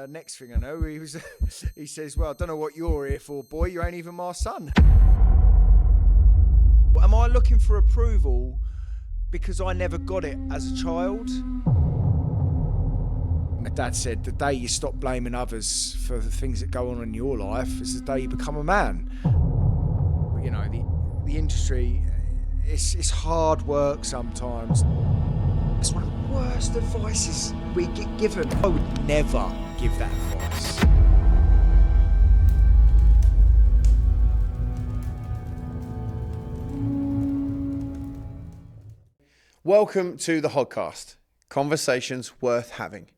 Next thing I know, he says, well, I don't know what you're here for, boy. You ain't even my son. Am I looking for approval because I never got it as a child? My dad said the day you stop blaming others for the things that go on in your life is the day you become a man. You know, the industry, it's hard work sometimes. It's one of the worst advices we get given. I would never give that advice. Welcome to the HODCAST, Conversations Worth Having.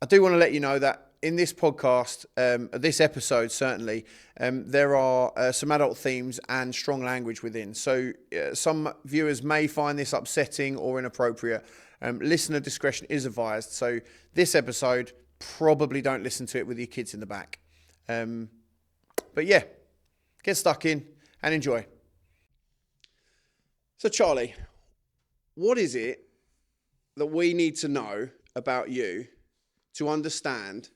I do want to let you know that in this podcast, this episode certainly, there are some adult themes and strong language within. So some viewers may find this upsetting or inappropriate. Listener discretion is advised. So this episode, probably don't listen to it with your kids in the back. But yeah, get stuck in and enjoy. So Charlie, what is it that we need to know about you to understand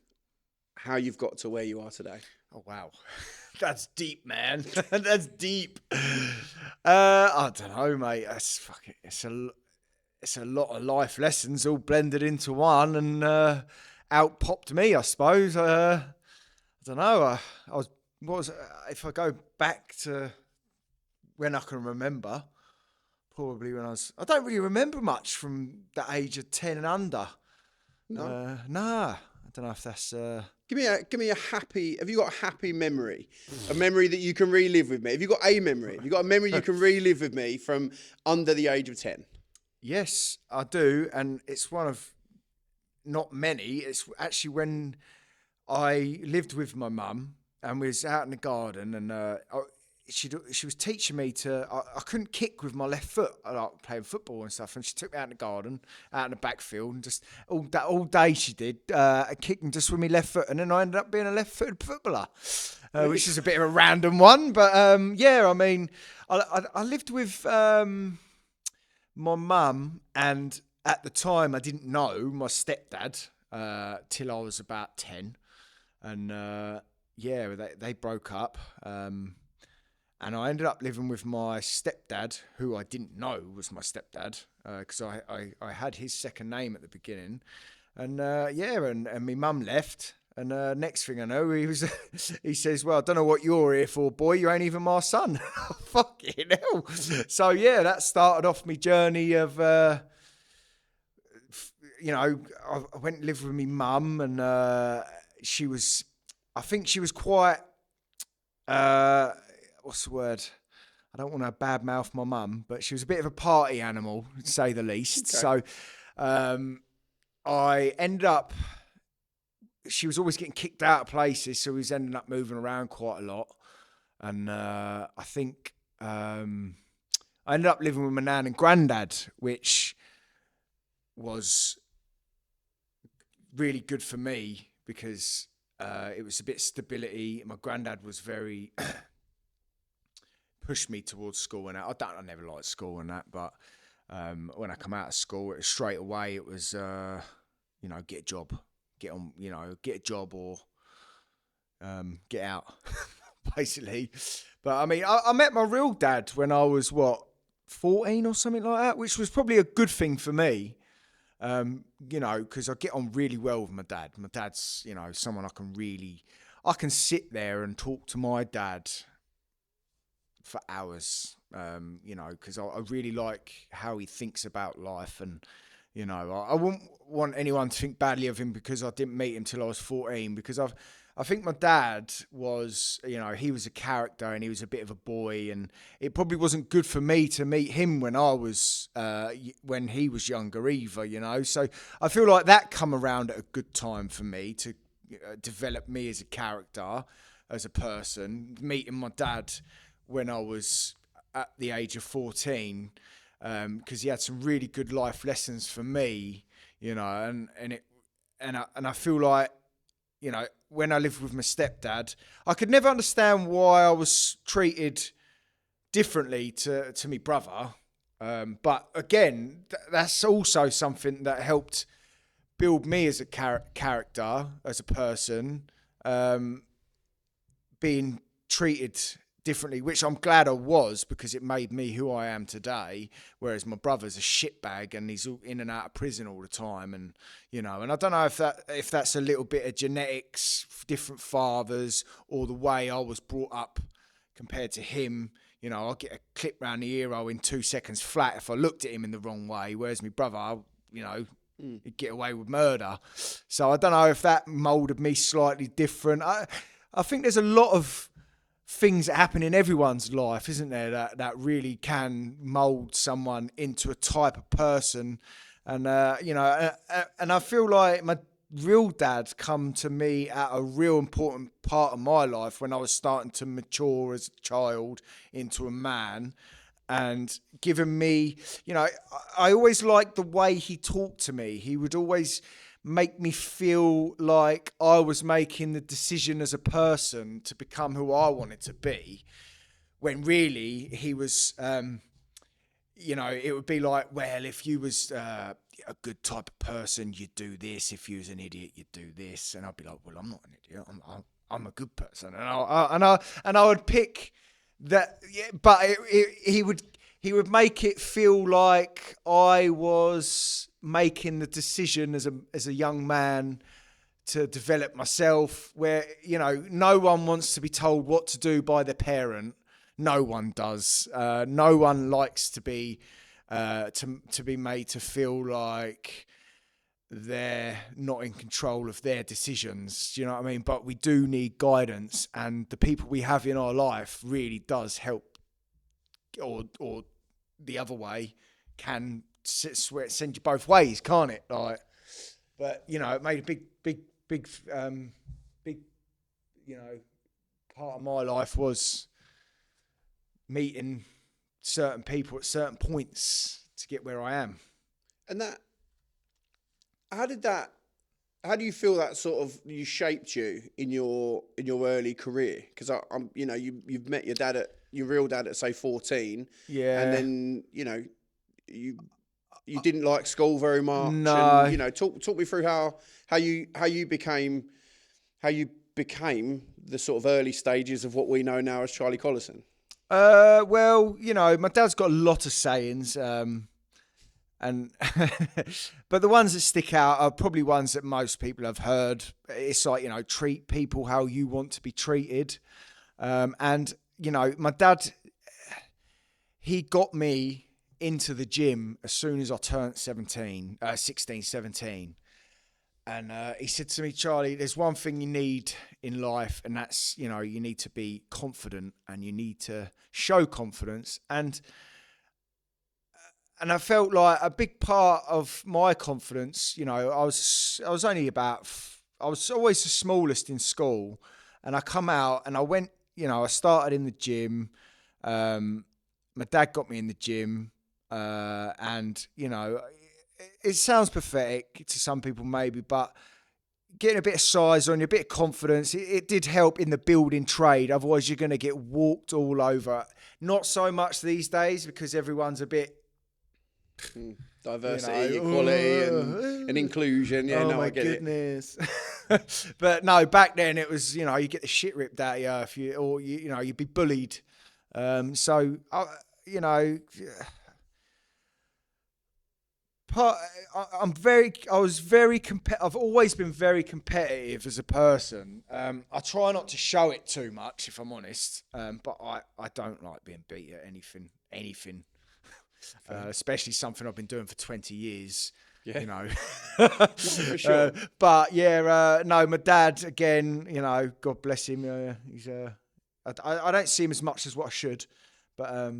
how you've got to where you are today? Oh, wow. That's deep, man. That's deep. I don't know, mate. It's a lot of life lessons all blended into one, and out popped me, I suppose. I don't know. If I go back to when I can remember, probably when I don't really remember much from the age of 10 and under. No. Nah. I don't know if that's... Give me a happy... Have you got a happy memory? A memory that you can relive with me? Have you got a memory? Have you got a memory you can relive with me from under the age of 10? Yes, I do. And it's one of not many. It's actually when I lived with my mum and we was out in the garden, and she was teaching me to... I couldn't kick with my left foot. I like playing football and stuff, and she took me out in the garden, out in the backfield, and just all day she did, kicking just with my left foot, and then I ended up being a left-footed footballer, which is a bit of a random one, but yeah, I mean, I lived with my mum, and at the time I didn't know my stepdad till I was about 10, and yeah, they broke up. And I ended up living with my stepdad, who I didn't know was my stepdad, because I had his second name at the beginning. And yeah, and my mum left. And next thing I know, he says, well, I don't know what you're here for, boy. You ain't even my son. Fucking hell. So yeah, that started off my journey of, you know, I went and lived with my mum, and I think she was quite... what's the word? I don't want to badmouth my mum, but she was a bit of a party animal, to say the least. Okay. So I ended up... She was always getting kicked out of places, so we was ending up moving around quite a lot. And I think I ended up living with my nan and granddad, which was really good for me because it was a bit of stability. My granddad was very... pushed me towards school and that. I never liked school and that, but when I come out of school, it was straight away, it was, you know, get a job, get on, you know, get a job or get out, basically. But I mean, I met my real dad when I was, 14 or something like that, which was probably a good thing for me, you know, because I get on really well with my dad. My dad's, you know, someone I can sit there and talk to my dad for hours, you know, because I really like how he thinks about life, and you know, I wouldn't want anyone to think badly of him because I didn't meet him till I was 14, because I think my dad was, you know, he was a character and he was a bit of a boy, and it probably wasn't good for me to meet him when when he was younger either, you know. So I feel like that come around at a good time for me to develop me as a character, as a person. Meeting my dad when I was at the age of 14, because he had some really good life lessons for me, you know, and I feel like, you know, when I lived with my stepdad, I could never understand why I was treated differently to my brother, but again, that's also something that helped build me as a character, as a person, being treated differently, which I'm glad I was, because it made me who I am today. Whereas my brother's a shitbag and he's in and out of prison all the time, and and I don't know if that's a little bit of genetics, different fathers, or the way I was brought up compared to him. I'll get a clip round the ear in 2 seconds flat if I looked at him in the wrong way. Whereas my brother, he'd get away with murder. So I don't know if that moulded me slightly different. I think there's a lot of things that happen in everyone's life, isn't there, that really can mould someone into a type of person. And, and I feel like my real dad come to me at a real important part of my life when I was starting to mature as a child into a man, and given me, I always liked the way he talked to me. He would always make me feel like I was making the decision as a person to become who I wanted to be, when really he was, it would be like, well, if you was a good type of person, you'd do this. If you was an idiot, you'd do this. And I'd be like, well, I'm not an idiot. I'm a good person. And I would pick that, but he would make it feel like I was making the decision as a young man to develop myself, where no one wants to be told what to do by their parent. No one does. No one likes to be to be made to feel like they're not in control of their decisions. Do you know what I mean? But we do need guidance, and the people we have in our life really does help, or the other way can send you both ways, can't it? Like, but it made a big part of my life was meeting certain people at certain points to get where I am. And how do you feel that sort of shaped you in your early career? Because you've met your real dad at say 14, and then you didn't like school very much. No. And, talk me through how you became the sort of early stages of what we know now as Charlie Collison. Well, my dad's got a lot of sayings, and but the ones that stick out are probably ones that most people have heard. It's like, treat people how you want to be treated. And my dad, he got me into the gym as soon as I turned 16, 17. And he said to me, Charlie, there's one thing you need in life, and that's, you need to be confident, and you need to show confidence. And I felt like a big part of my confidence, I was always the smallest in school, and I come out and I went, I started in the gym. My dad got me in the gym, and, it sounds pathetic to some people maybe, but getting a bit of size on you, a bit of confidence, it did help in the building trade. Otherwise, you're going to get walked all over. Not so much these days, because everyone's a bit... diversity, equality, and inclusion. Yeah, oh, I get goodness. It. But no, back then it was, you get the shit ripped out of you, you'd be bullied. I I've always been very competitive as a person. I try not to show it too much, if I'm honest. But I don't like being beat at anything. Especially something I've been doing for 20 years. Yeah. For sure. But yeah, no, my dad again, God bless him. He's I don't see him as much as what I should, but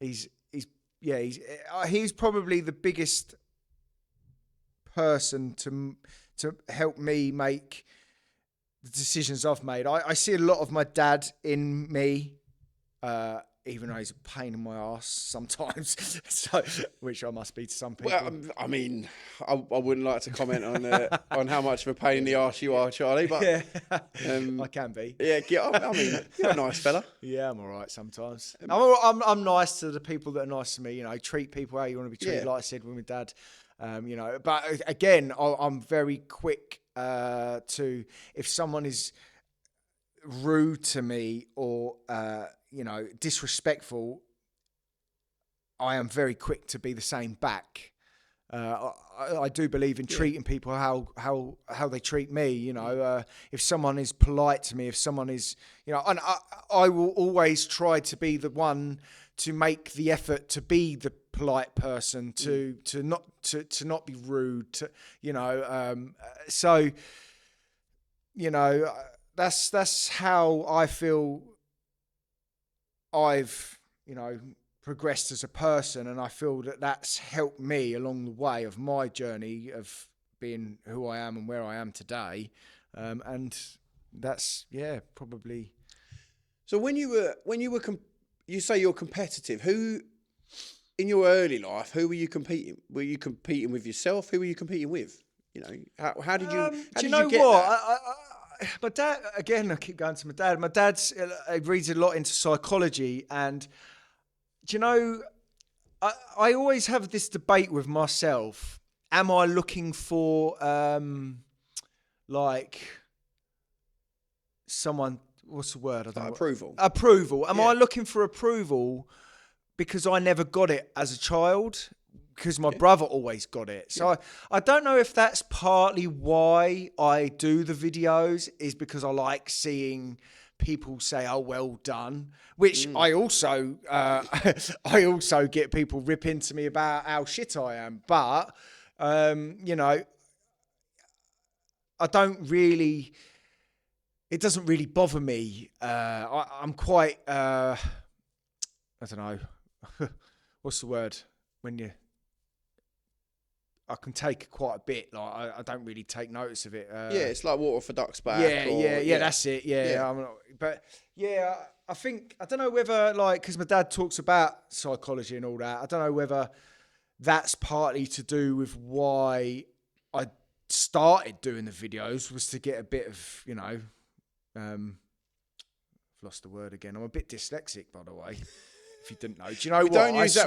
he's probably the biggest person to help me make the decisions I've made. I see a lot of my dad in me, even though he's a pain in my ass sometimes, which I must be to some people. Well, I mean, I wouldn't like to comment on how much of a pain in the arse you are, Charlie, but yeah, I can be. Yeah, I mean, you're a nice fella. Yeah, I'm all right sometimes. I'm nice to the people that are nice to me. Treat people how you want to be treated. Yeah. Like I said with my dad, You know, but again, I'm very quick to, if someone is rude to me or you know, disrespectful, I am very quick to be the same back. I do believe in treating people how they treat me. You know, if someone is polite to me, if someone is, you know, and I will always try to be the one to make the effort to be the polite person, to not be rude, to, you know, so, you know, that's how I feel I've, you know, progressed as a person, and I feel that that's helped me along the way of my journey of being who I am and where I am today, and that's probably. So when you were you say you're competitive. Who in your early life? Who were you competing? Were you competing with yourself? Who were you competing with? You know, how did you? Do you know what? My dad. Again, I keep going to my dad. My dad's reads a lot into psychology, and do you know, I always have this debate with myself. Am I looking for like someone? What's the word? I don't know. Approval. Approval. Am I looking for approval because I never got it as a child? Because my brother always got it. So I don't know if that's partly why I do the videos, is because I like seeing people say, "Oh, well done," which I also I also get people rip into me about how shit I am. But you know, I don't really. It doesn't really bother me. I'm quite. I don't know. What's the word when you? I can take quite a bit. Like I don't really take notice of it. It's like water for ducks back. Yeah. That's it. Yeah. I'm not, but yeah, I think I don't know whether, like, because my dad talks about psychology and all that. I don't know whether that's partly to do with why I started doing the videos, was to get a bit of, you know, I've lost the word again. I'm a bit dyslexic, by the way. If you didn't know, do you know what?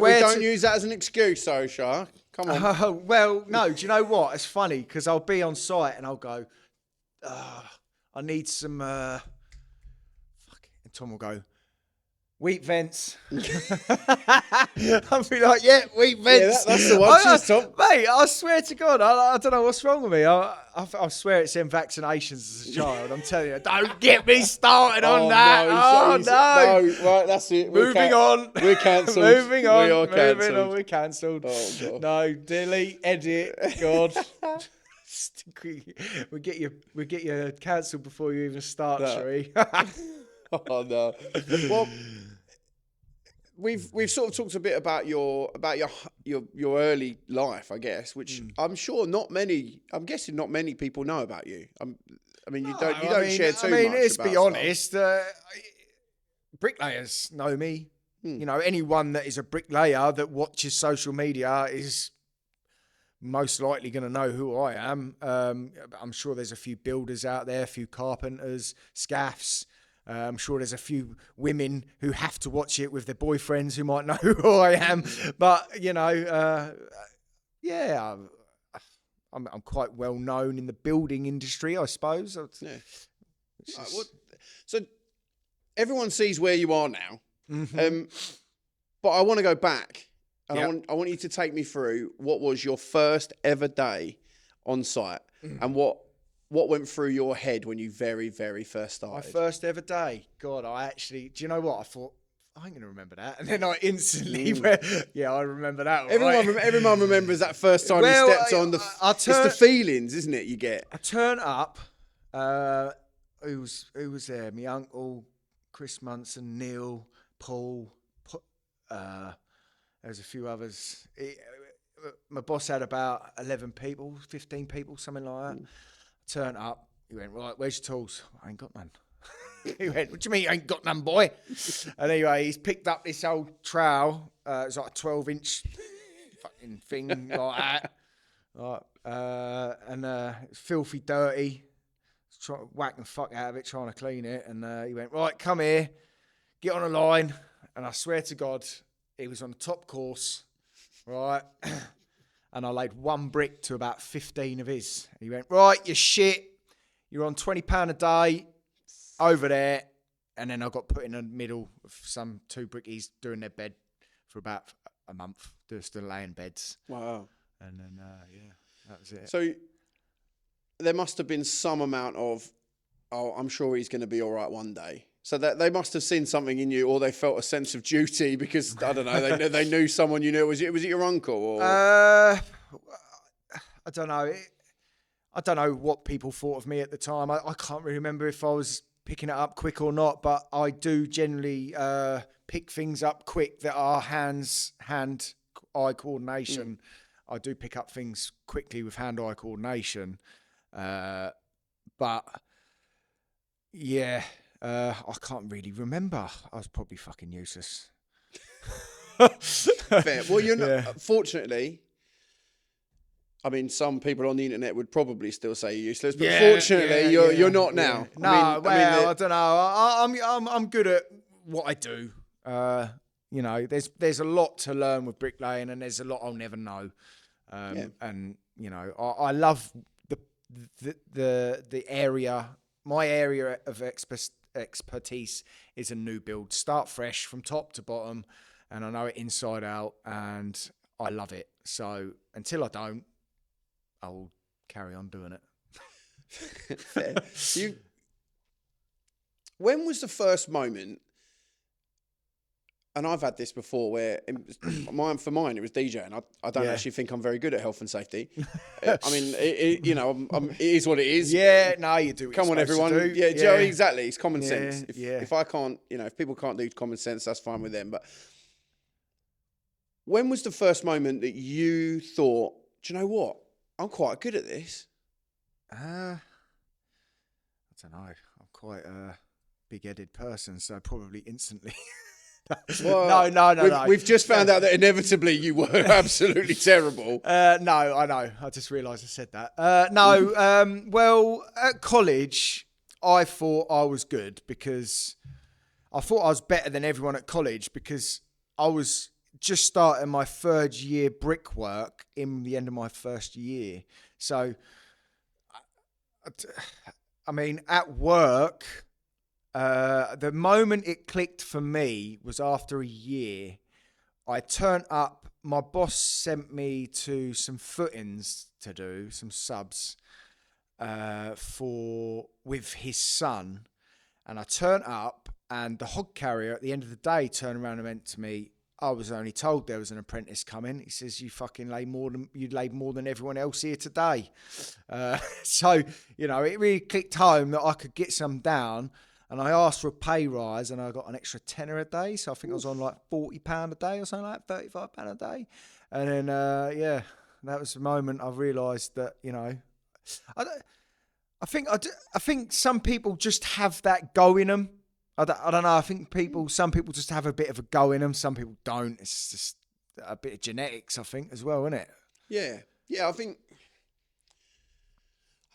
We don't use that as an excuse, though, Shah. Come on. Well, no. Do you know what? It's funny because I'll be on site and I'll go, I need some. And Tom will go, wheat vents. I'll be like, yeah, wheat vents. Yeah, that's the one. Cheers, Tom. Mate, I swear to God, I don't know what's wrong with me. I swear it's them vaccinations as a child. I'm telling you, don't get me started on that. No. Right, that's it. Moving on. We're cancelled. Moving on. We are cancelled. We're cancelled. Oh, God. No, delete, edit. God. we get you cancelled before you even start, Sheree. Oh no. Well, we've sort of talked a bit about your early life, I guess, which I'm guessing not many people know about you. I mean, you don't share too much. Let's be stuff. honest. Bricklayers know me. You know, anyone that is a bricklayer that watches social media is most likely going to know who I am. I'm sure there's a few builders out there, a few carpenters, scaffs. I'm sure there's a few women who have to watch it with their boyfriends who might know who I am. But, you know, I'm quite well known in the building industry, I suppose. Yeah. So everyone sees where you are now. Mm-hmm. But I want to go back. And I want you to take me through what was your first ever day on site and what went through your head when you very, very first started? My first ever day. God, do you know what? I thought, I ain't going to remember that. And then I instantly went, I remember that. Everyone remembers that first time you stepped on it's the feelings, isn't it, you get? I turn up. Who was there? My uncle, Chris Munson, Neil, Paul. There's a few others. My boss had about 11 people, 15 people, something like that. Turn up. He went, right, where's your tools? I ain't got none. He went, what do you mean you ain't got none, boy? And anyway, he's picked up this old trowel. It's like a 12-inch fucking thing like that. And it's filthy dirty. Trying to whack the fuck out of it, trying to clean it. And he went, right, come here. Get on a line. And I swear to God, he was on the top course, right? and I laid one brick to about 15 of his. He went, right, you're shit. You're on £20 a day over there. And then I got put in the middle of some 2 brickies doing their bed for about a month, just laying beds. Wow. And then, that was it. So there must have been some amount of, I'm sure he's going to be all right one day. So that they must have seen something in you, or they felt a sense of duty because, I don't know, they knew someone you knew. Was it your uncle? Or? I don't know. I don't know what people thought of me at the time. I can't really remember if I was picking it up quick or not, but I do generally pick things up quick that are hand-eye coordination. I do pick up things quickly with hand-eye coordination. But, yeah... I can't really remember. I was probably fucking useless. Fair. Well, you're not. Fortunately, I mean, some people on the internet would probably still say you're useless, but fortunately, you're not now. No, I don't know. I'm good at what I do. There's a lot to learn with bricklaying, and there's a lot I'll never know. And I love the area. My area of expertise is a new build. Start fresh from top to bottom, and I know it inside out, and I love it. So until I don't, I will carry on doing it. Fair. When was the first moment? And I've had this before where for mine it was DJing. I don't actually think I'm very good at health and safety. I mean, it is what it is. Yeah, no, you do. Come on, everyone. Yeah, exactly. It's common sense. If I can't, if people can't do common sense, that's fine with them. But when was the first moment that you thought, do you know what? I'm quite good at this. I don't know. I'm quite a big-headed person, so probably instantly. Well, no. We've just found out that inevitably you were absolutely terrible. No, I know. I just realised I said that. Well, at college, I thought I was good because I thought I was better than everyone at college because I was just starting my 3rd year brickwork in the end of my 1st year. So, I mean, at work... the moment it clicked for me was after a year. I turned up, my boss sent me to some footings to do, some subs, with his son. And I turned up, and the hog carrier at the end of the day turned around and went to me, I was only told there was an apprentice coming. He says, you laid more than everyone else here today. So, it really clicked home that I could get some down. And I asked for a pay rise, and I got an extra tenner a day. So I think I was on like £40 a day or something like that, £35 a day. And then, that was the moment I realised that, I think some people just have that go in them. I don't know. I think some people just have a bit of a go in them. Some people don't. It's just a bit of genetics, I think, as well, isn't it? Yeah. Yeah, I think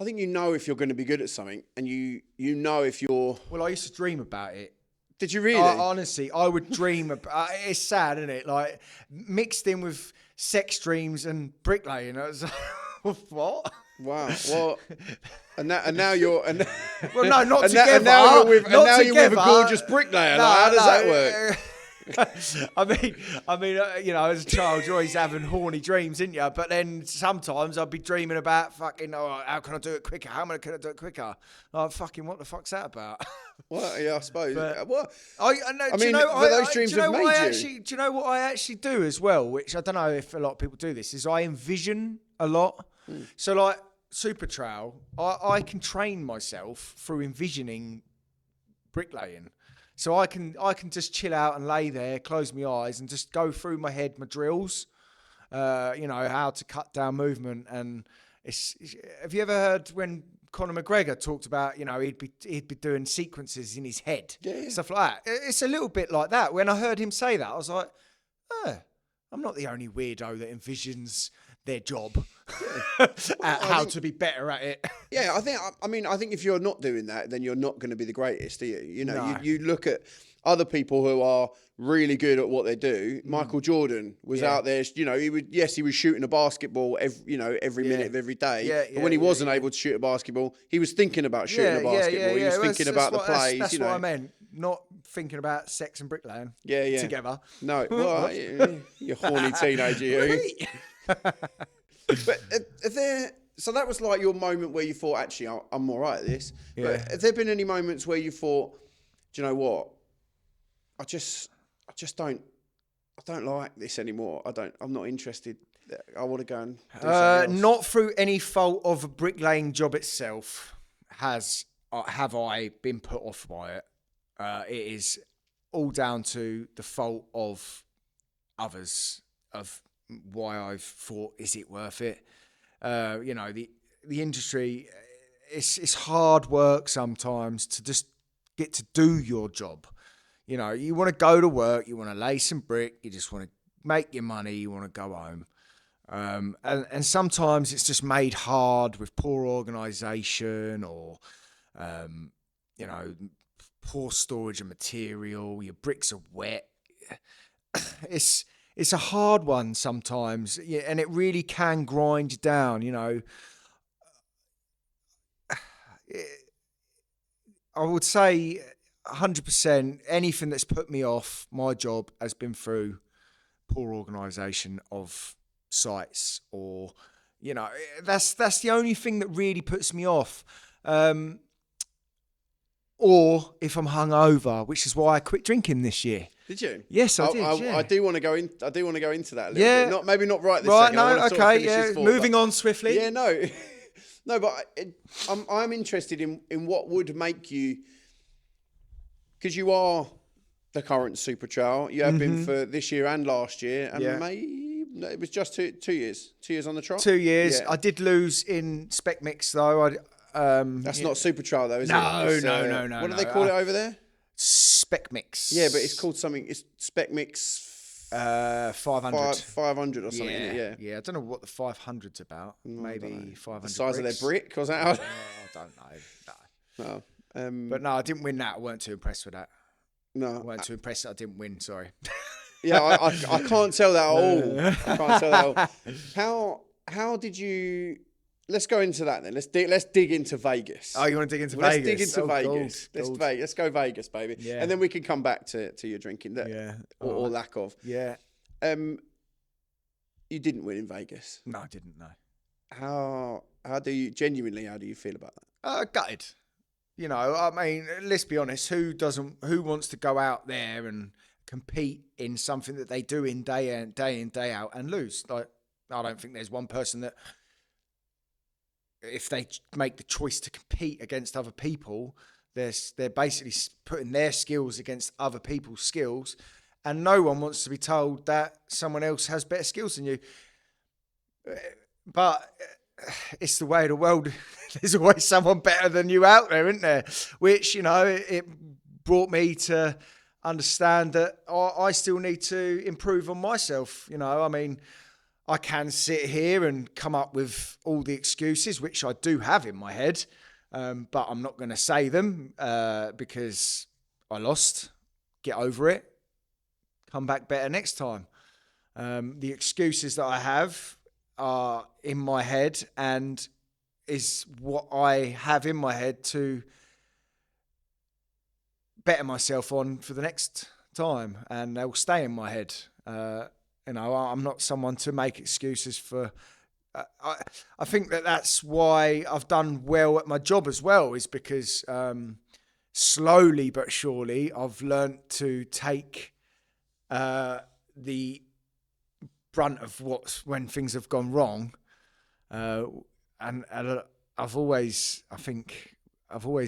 if you're going to be good at something, and you know if you're... Well, I used to dream about it. Did you really? Honestly, I would dream about... It's sad, isn't it? Like, mixed in with sex dreams and bricklaying. I was like, what? Wow. Well, and now you're... well, no, not together. And now you're with a gorgeous bricklayer. No, how does that work? I mean, as a child, you're always having horny dreams, didn't you? But then sometimes I'd be dreaming about fucking, how can I do it quicker? How can I do it quicker? Like, fucking, what the fuck's that about? Well, yeah, I suppose. What? Those dreams have made you. Do you know what I actually do as well? Which I don't know if a lot of people do this. Is I envision a lot. So like Supertrowel, I can train myself through envisioning bricklaying. So I can just chill out and lay there, close my eyes, and just go through my head my drills, how to cut down movement. And have you ever heard when Conor McGregor talked about, he'd be doing sequences in his head, stuff like that. It's a little bit like that. When I heard him say that, I was like, I'm not the only weirdo that envisions their job how to be better at it. Yeah, I think if you're not doing that, then you're not going to be the greatest, are you? You look at, other people who are really good at what they do. Michael Jordan was out there, you know, he was shooting a basketball every minute of every day. But when he wasn't able to shoot a basketball, he was thinking about shooting a basketball. He was thinking about the plays. That's what I meant. Not thinking about sex and bricklaying together. No, well, you horny teenager, you. But so that was like your moment where you thought, actually, I'm all right at this. Yeah. But have there been any moments where you thought, do you know what? I just don't like this anymore. I'm not interested. I want to go and do something else. Not through any fault of a bricklaying job itself have I been put off by it. It is all down to the fault of others, of why I've thought, is it worth it? You know, the industry, it's hard work sometimes to just get to do your job. You know, you want to go to work, you want to lay some brick, you just want to make your money, you want to go home. And sometimes it's just made hard with poor organisation or, you know, poor storage of material, your bricks are wet. It's a hard one sometimes, and it really can grind you down, you know. I would say 100% anything that's put me off my job has been through poor organisation of sites, or, you know, that's the only thing that really puts me off. Or if I'm hungover, which is why I quit drinking this year. Did you? Yes, I did. I do want to go in. I do want to go into that a little bit. Maybe not right this second. No, okay, yeah. Moving on swiftly. Yeah, no, no, but I'm interested in what would make you, because you are the current Supertrowel. You have been for this year and last year, and it was just 2 years. 2 years on the trot. 2 years. Yeah. I did lose in SpecMix though. That's not Supertrowel though, is it? No. What do they call it over there? SpecMix. Yeah, but it's called something. It's SpecMix 500. 500 or something. Yeah. I don't know what the 500's about. Maybe 500. The size bricks. of their brick, was that? I don't know. No. But no, I didn't win that. I weren't too impressed with that. No, I weren't too impressed that I didn't win. Sorry. Yeah, I can't tell that at all. I can't tell that at all. How did you? Let's go into that then. Let's dig into Vegas. Oh, you want to dig into Vegas? Let's dig into Vegas. Gold. Let's go Vegas, baby. Yeah. And then we can come back to your drinking. Or lack of. Yeah. You didn't win in Vegas. No, I didn't. No. How do you feel about that? Gutted. You know, I mean, let's be honest. Who wants to go out there and compete in something that they do in day in, day out and lose? Like, I don't think there's one person that, if they make the choice to compete against other people, they're basically putting their skills against other people's skills, and no one wants to be told that someone else has better skills than you. But it's the way of the world. There's always someone better than you out there, isn't there? Which, you know, it brought me to understand that I still need to improve on myself. You know, I mean, I can sit here and come up with all the excuses, which I do have in my head, but I'm not going to say them because I lost. Get over it. Come back better next time. The excuses that I have are in my head and is what I have in my head to better myself on for the next time, and they'll stay in my head. You know, I'm not someone to make excuses for. I think that's why I've done well at my job as well, is because slowly but surely I've learnt to take the brunt of when things have gone wrong. And I've always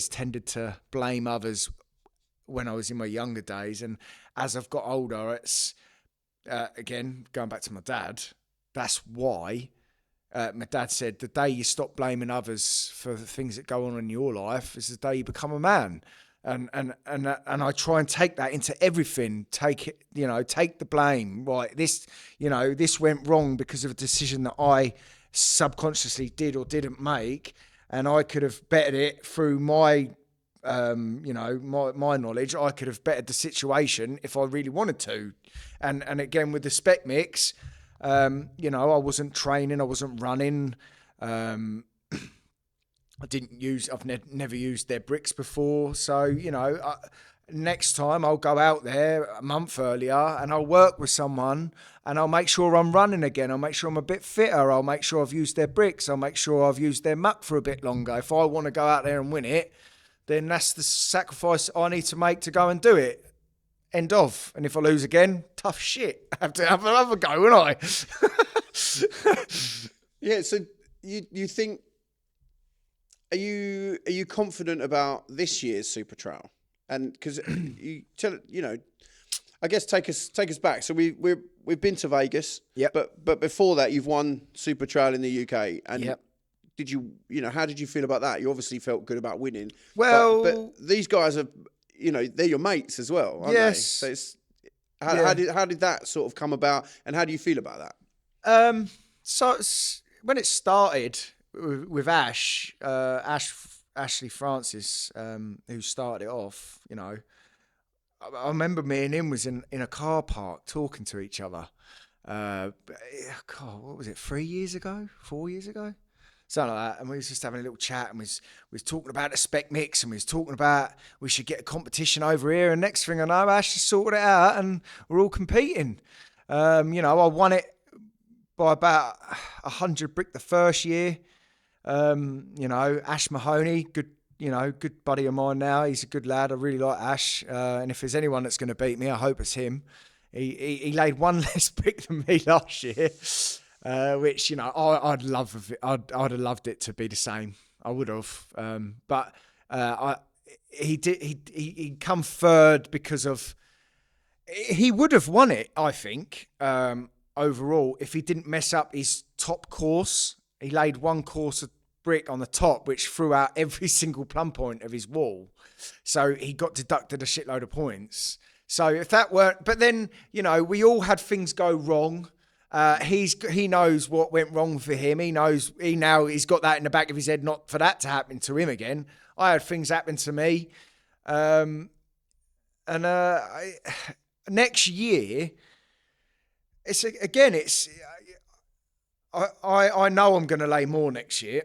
tended to blame others when I was in my younger days. And as I've got older, it's, again, going back to my dad, that's why my dad said the day you stop blaming others for the things that go on in your life is the day you become a man. And I try and take that into everything. Take it, you know, take the blame. Right, this went wrong because of a decision that I subconsciously did or didn't make, and I could have bettered it through my my knowledge, I could have bettered the situation if I really wanted to. And again, with the spec mix, I wasn't training, I wasn't running. I've never used their bricks before. So, next time I'll go out there a month earlier and I'll work with someone and I'll make sure I'm running again. I'll make sure I'm a bit fitter. I'll make sure I've used their bricks. I'll make sure I've used their muck for a bit longer. If I want to go out there and win it, then that's the sacrifice I need to make to go and do it. End of. And if I lose again, tough shit. I have to have another go, won't I? Yeah, so you think, are you confident about this year's Supertrowel? And because I guess take us back. So we've been to Vegas. Yep. But before that, you've won Supertrowel in the UK. And yep. How did you feel about that? You obviously felt good about winning. Well, but these guys are, they're your mates as well, aren't they? So it's how did that sort of come about, and how do you feel about that? So when it started with Ashley Francis, who started it off, I remember me and him was in a car park talking to each other. God, what was it? 4 years ago? Something like that. And we was just having a little chat, and we was talking about the spec mix, and we was talking about we should get a competition over here. And next thing I know, Ash sorted it out, and we're all competing. I won it by about 100 brick the first year. Ash Mahoney, good buddy of mine now. He's a good lad. I really like Ash. And if there's anyone that's going to beat me, I hope it's him. He laid one less brick than me last year. Which I'd have loved it to be the same. I would have, but he come third because of he would have won it. I think overall, if he didn't mess up his top course, he laid one course of brick on the top, which threw out every single plumb point of his wall. So he got deducted a shitload of points. So if that weren't, but then we all had things go wrong. He knows what went wrong for him. He's got that in the back of his head, not for that to happen to him again. I had things happen to me. Next year, I know I'm going to lay more next year.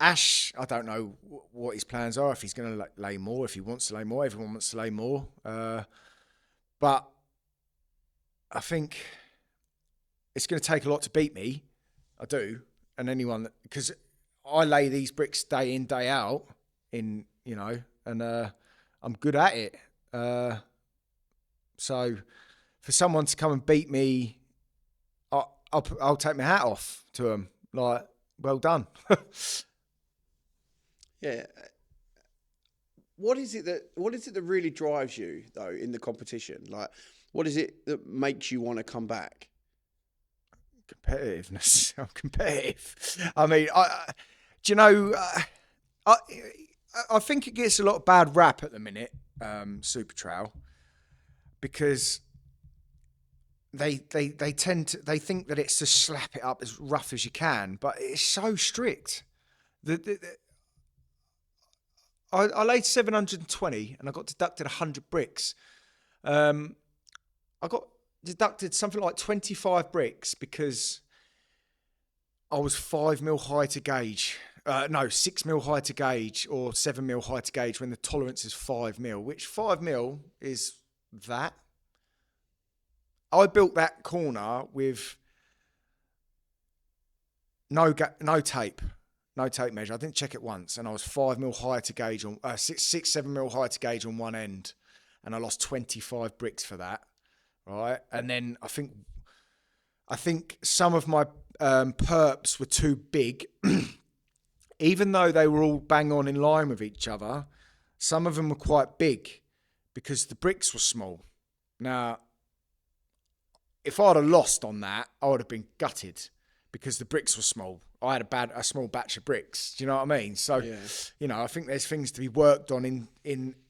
Ash, I don't know what his plans are, if he's going to lay more, if he wants to lay more. Everyone wants to lay more. But I think it's going to take a lot to beat me. I do. And anyone, because I lay these bricks day in, day out and I'm good at it. So for someone to come and beat me, I'll take my hat off to them. Like, well done. Yeah. What is it that really drives you though in the competition? Like, what is it that makes you want to come back? Competitiveness. I'm competitive. I mean, I think it gets a lot of bad rap at the minute, Supertrowel, because they think that it's to slap it up as rough as you can, but it's so strict. I laid 720 and I got deducted 100 bricks. I got deducted something like 25 bricks because I was 5 mil high to gauge. 6 mil high to gauge or 7 mil high to gauge when the tolerance is 5 mil, which 5 mil is that. I built that corner with no tape measure. I didn't check it once, and I was 5 mil high to gauge on 7 mil high to gauge on one end, and I lost 25 bricks for that. Right, and then I think some of my perps were too big, even though they were all bang on in line with each other. Some of them were quite big because the bricks were small. Now, if I'd have lost on that, I would have been gutted because the bricks were small. I had a small batch of bricks. Do you know what I mean? So, yeah. I think there's things to be worked on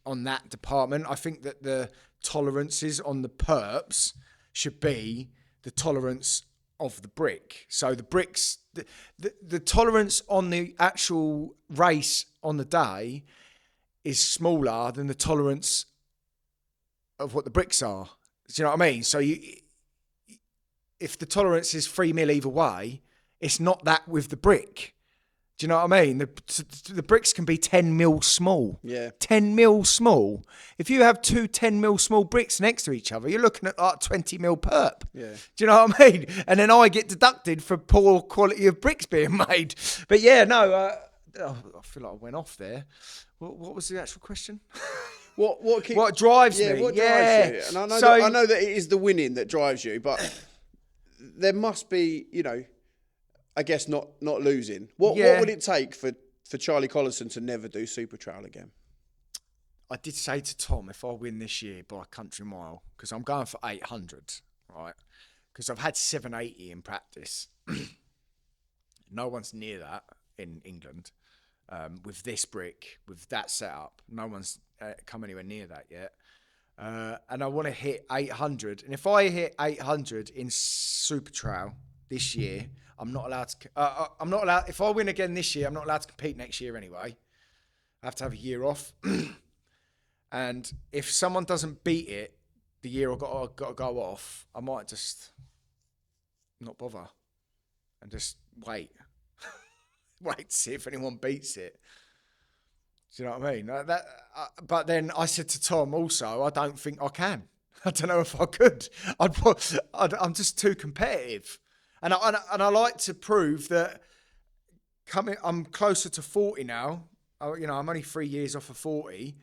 on that department. I think that the tolerances on the perps should be the tolerance of the brick. So the bricks, the tolerance on the actual race on the day is smaller than the tolerance of what the bricks are. Do you know what I mean? So if the tolerance is 3 mil either way, it's not that with the brick. Do you know what I mean? The bricks can be 10 mil small. Yeah. 10 mil small. If you have two 10 mil small bricks next to each other, you're looking at like 20 mil perp. Yeah. Do you know what I mean? And then I get deducted for poor quality of bricks being made. But yeah, no, I feel like I went off there. What was the actual question? What drives me? What drives you? And I know that it is the winning that drives you, but there must be, I guess not losing. What would it take for Charlie Collison to never do Supertrowel again? I did say to Tom, if I win this year by a country mile, because I'm going for 800, right? Because I've had 780 in practice. No one's near that in England. With this brick, with that setup, no one's come anywhere near that yet. And I want to hit 800. And if I hit 800 in Supertrowel this year, I'm not allowed to. I'm not allowed. If I win again this year, I'm not allowed to compete next year anyway. I have to have a year off. And if someone doesn't beat it the year I've got to go off, I might just not bother and just wait. Wait to see if anyone beats it. Do you know what I mean? But then I said to Tom also, I don't think I can. I don't know if I could. I'm just too competitive. And I like to prove that I'm closer to 40 now. I'm only 3 years off of 40.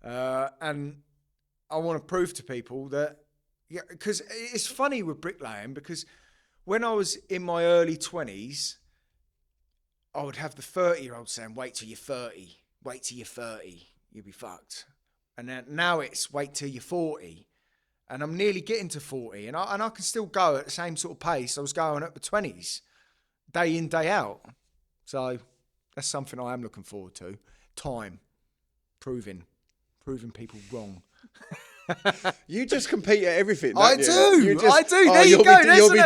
And I want to prove to people that, because it's funny with bricklaying, because when I was in my early 20s, I would have the 30-year-old saying, wait till you're 30. Wait till you're 30. You'll be fucked. And then now it's wait till you're 40. And I'm nearly getting to 40, and I can still go at the same sort of pace I was going at the 20s, day in, day out. So that's something I am looking forward to. Time. Proving people wrong. You just compete at everything, I don't do. I do. There you go.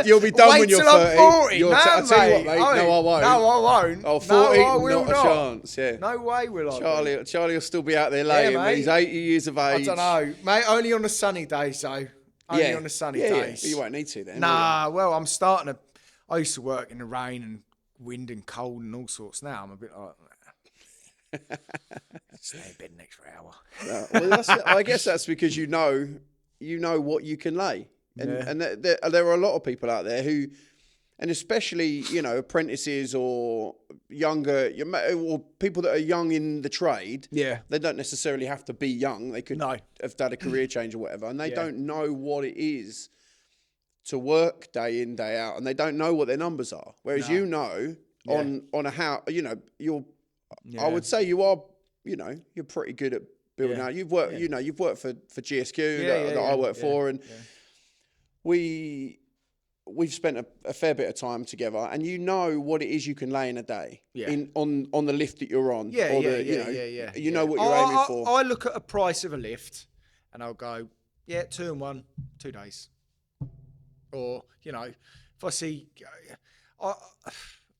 You'll be done when you're 30. 40. I'll tell you what, mate. No, I won't. No, I won't. Oh, 40, no, I will not a chance. Yeah. No way will I. Charlie will still be out there laying when he's 80 years of age. I don't know, mate. Only on the sunny days, though. Only on the sunny days. But you won't need to then. Nah, well, I'm starting to. I used to work in the rain and wind and cold and all sorts. Now I'm a bit like. Stay in bed next hour. I guess that's because you know what you can lay, and there are a lot of people out there who, and especially apprentices or younger or people that are young in the trade. Yeah, they don't necessarily have to be young. They could have had a career change or whatever, and they don't know what it is to work day in, day out, and they don't know what their numbers are. Whereas on a house, you're. Yeah. I would say you are, you're pretty good at building out. You've worked, you've worked for GSQ that I work for, and we've spent a fair bit of time together, and you know what it is you can lay in a day on the lift that you're on. You know what you're aiming for. I look at a price of a lift, and I'll go, 2 and 1, 2 days, or if I see,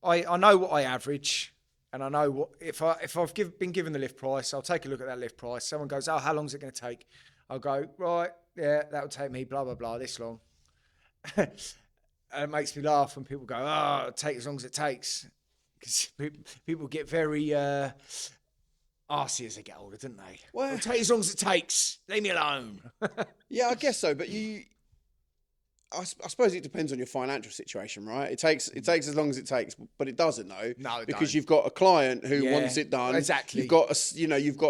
I know what I average. And I know what if I've been given the lift price, I'll take a look at that lift price. Someone goes, "Oh, how long is it going to take?" I'll go, "Right, that will take me blah blah blah this long." And it makes me laugh when people go, "Oh, it'll take as long as it takes," because people get very arsey as they get older, don't they? Well, it'll take as long as it takes. Leave me alone. Yeah, I guess so. But I suppose it depends on your financial situation, right? It takes as long as it takes, but it doesn't though. No, because you've got a client who wants it done. Exactly. You've got a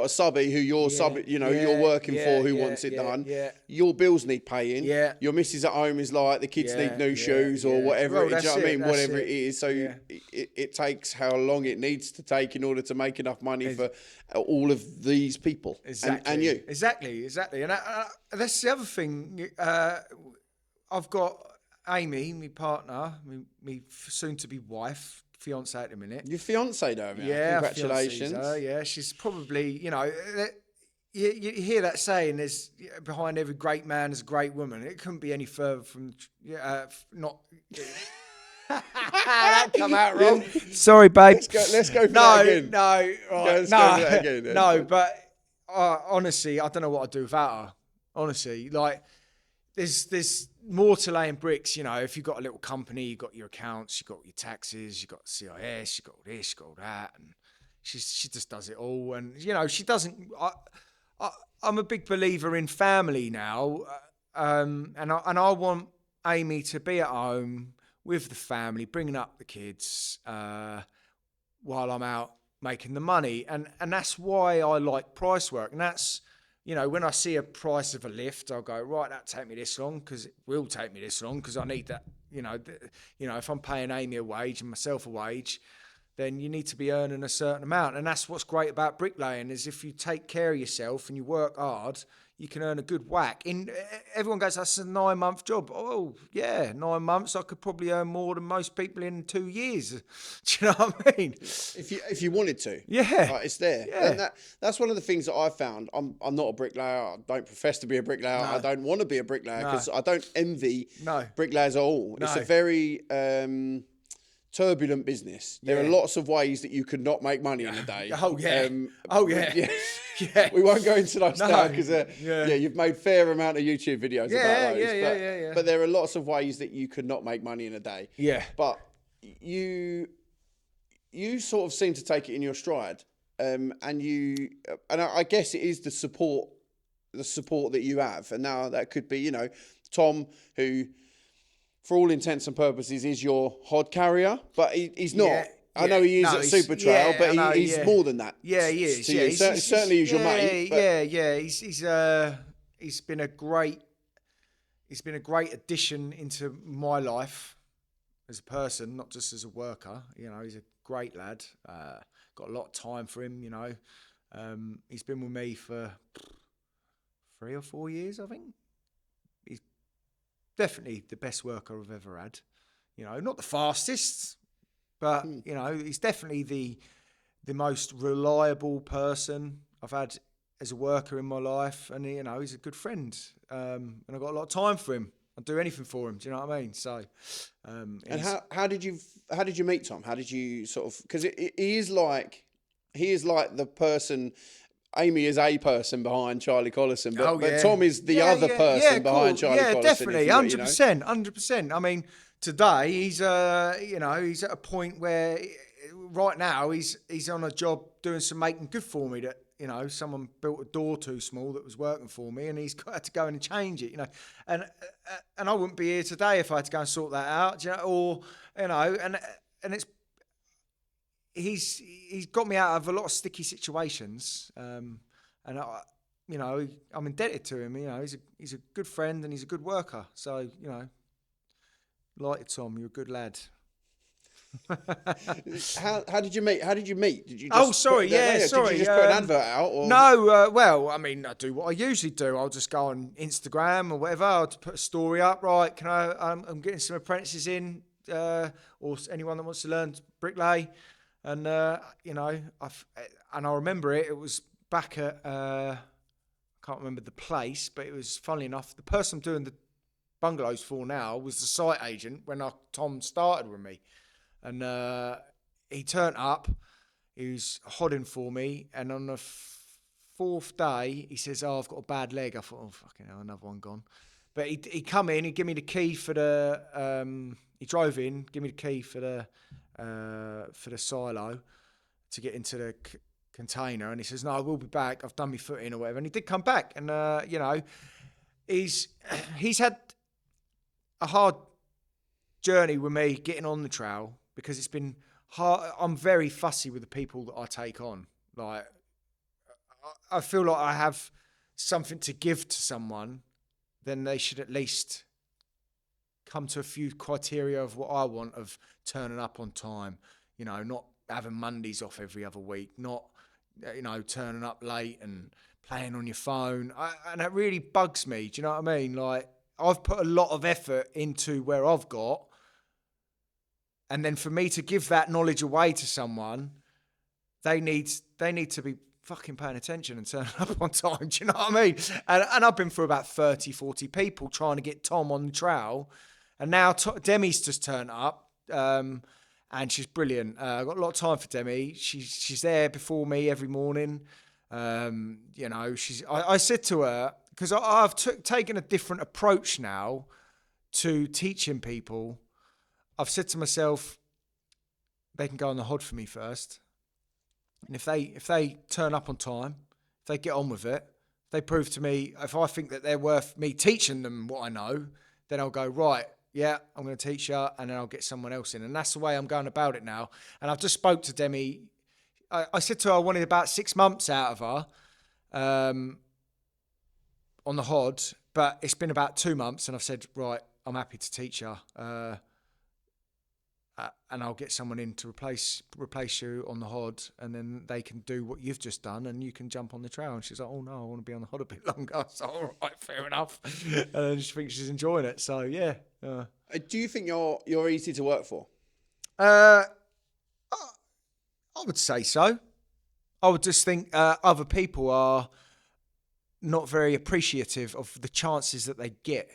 subby who you're working for who wants it done. Yeah. Your bills need paying. Yeah. Your missus at home is like the kids need new shoes or whatever. Do you know what I mean? Whatever it is. So it takes how long it needs to take in order to make enough money for all of these people. Exactly. And you. Exactly. And that's the other thing. I've got Amy, my partner, my soon-to-be wife, fiancée at the minute. Your fiancée, though, man. Yeah, congratulations. Yeah, she's probably, you hear that saying, there's behind every great man is a great woman. It couldn't be any further from, not... That come out wrong. Sorry, babe. Let's go for that again. No, right. Let's go for that again. No, but honestly, I don't know what I'd do without her. Honestly, like there's more to laying bricks. You know, if you've got a little company, you've got your accounts, you've got your taxes, you've got CIS, you've got all this, you've got all that, and she just does it all. And you know, she doesn't. I'm a big believer in family now, and I want Amy to be at home with the family, bringing up the kids while I'm out making the money, and that's why I like price work. And that's, you know, when I see a price of a lift, I'll go, right, that'll take me this long, because it will take me this long, because I need that. You know, if I'm paying Amy a wage and myself a wage, then you need to be earning a certain amount. And that's what's great about bricklaying, is if you take care of yourself and you work hard, you can earn a good whack. Everyone goes, that's a 9-month job. Oh, yeah, 9 months. I could probably earn more than most people in 2 years. Do you know what I mean? If you wanted to. Yeah. Like, it's there. Yeah. And that's one of the things that I've found. I'm not a bricklayer. I don't profess to be a bricklayer. No. I don't want to be a bricklayer, because I don't envy bricklayers at all. No. It's a very turbulent business. There are lots of ways that you could not make money in a day. Oh, yeah. Yeah. We won't go into those now, because you've made fair amount of YouTube videos about those. But there are lots of ways that you could not make money in a day. Yeah. But you sort of seem to take it in your stride. And I guess it is the support that you have. And now that could be, you know, Tom, who for all intents and purposes is your hod carrier, but he's not. Yeah. I know he is at Supertrowel, but he's more than that. Yeah, he is. Certainly he's your mate. He's been a great addition into my life as a person, not just as a worker. You know, he's a great lad. Got a lot of time for him. You know, he's been with me for 3 or 4 years, I think. He's definitely the best worker I've ever had. You know, not the fastest, but, you know, he's definitely the most reliable person I've had as a worker in my life. And, you know, he's a good friend. And I've got a lot of time for him. I'd do anything for him. Do you know what I mean? So, and how did you meet Tom? How did you sort of, because he is like the person. Amy is a person behind Charlie Collison, but Tom is the other person behind Charlie Collison. Yeah, definitely, 100%, 100%. I mean, today he's he's at a point where right now he's on a job doing some making good for me, that, you know, someone built a door too small that was working for me, and he's had to go in and change it, you know, and I wouldn't be here today if I had to go and sort that out, you know, or, you know, and it's, he's got me out of a lot of sticky situations, and I'm indebted to him. You know, he's a good friend and he's a good worker. So, you know, like Tom, you're a good lad. How did you meet? Did you? Just sorry. Did you just put an advert out? Or? No. Well, I mean, I do what I usually do. I'll just go on Instagram or whatever. I'll put a story up. Right? Can I? I'm getting some apprentices in, or anyone that wants to learn to bricklay. And, you know, I remember it was back at, I can't remember the place, but it was, funnily enough, the person I'm doing the bungalows for now was the site agent when Tom started with me. And he turned up, he was hodding for me, and on the 4th day, he says, "Oh, I've got a bad leg." I thought, oh, fucking hell, another one gone. But he come in, he gave me the key for the, he drove in, give me the key for the silo to get into the container, and he says, "No, I will be back. I've done my foot in," or whatever. And he did come back, and you know, he's had a hard journey with me getting on the trowel, because it's been hard. I'm very fussy with the people that I take on. Like, I feel like I have something to give to someone, then they should at least come to a few criteria of what I want, of turning up on time, you know, not having Mondays off every other week, not, you know, turning up late and playing on your phone. And that really bugs me. Do you know what I mean? Like, I've put a lot of effort into where I've got, and then for me to give that knowledge away to someone, they need to be fucking paying attention and turning up on time. Do you know what I mean? And I've been through about 30, 40 people trying to get Tom on the trowel. And now Demi's just turned up, and she's brilliant. I've got a lot of time for Demi. She's there before me every morning. You know, I said to her, because I've taken a different approach now to teaching people. I've said to myself, they can go on the HOD for me first. And if they turn up on time, if they get on with it, if they prove to me, if I think that they're worth me teaching them what I know, then I'll go, right, yeah, I'm going to teach you, and then I'll get someone else in. And that's the way I'm going about it now. And I've just spoke to Demi. I said to her I wanted about 6 months out of her on the HOD, but it's been about 2 months, and I've said, right, I'm happy to teach her. And I'll get someone in to replace you on the HOD, and then they can do what you've just done, and you can jump on the trail. And she's like, oh no, I want to be on the HOD a bit longer. So all right, fair enough. And then she thinks she's enjoying it. So yeah. Do you think you're easy to work for? I would say so. I would just think other people are not very appreciative of the chances that they get.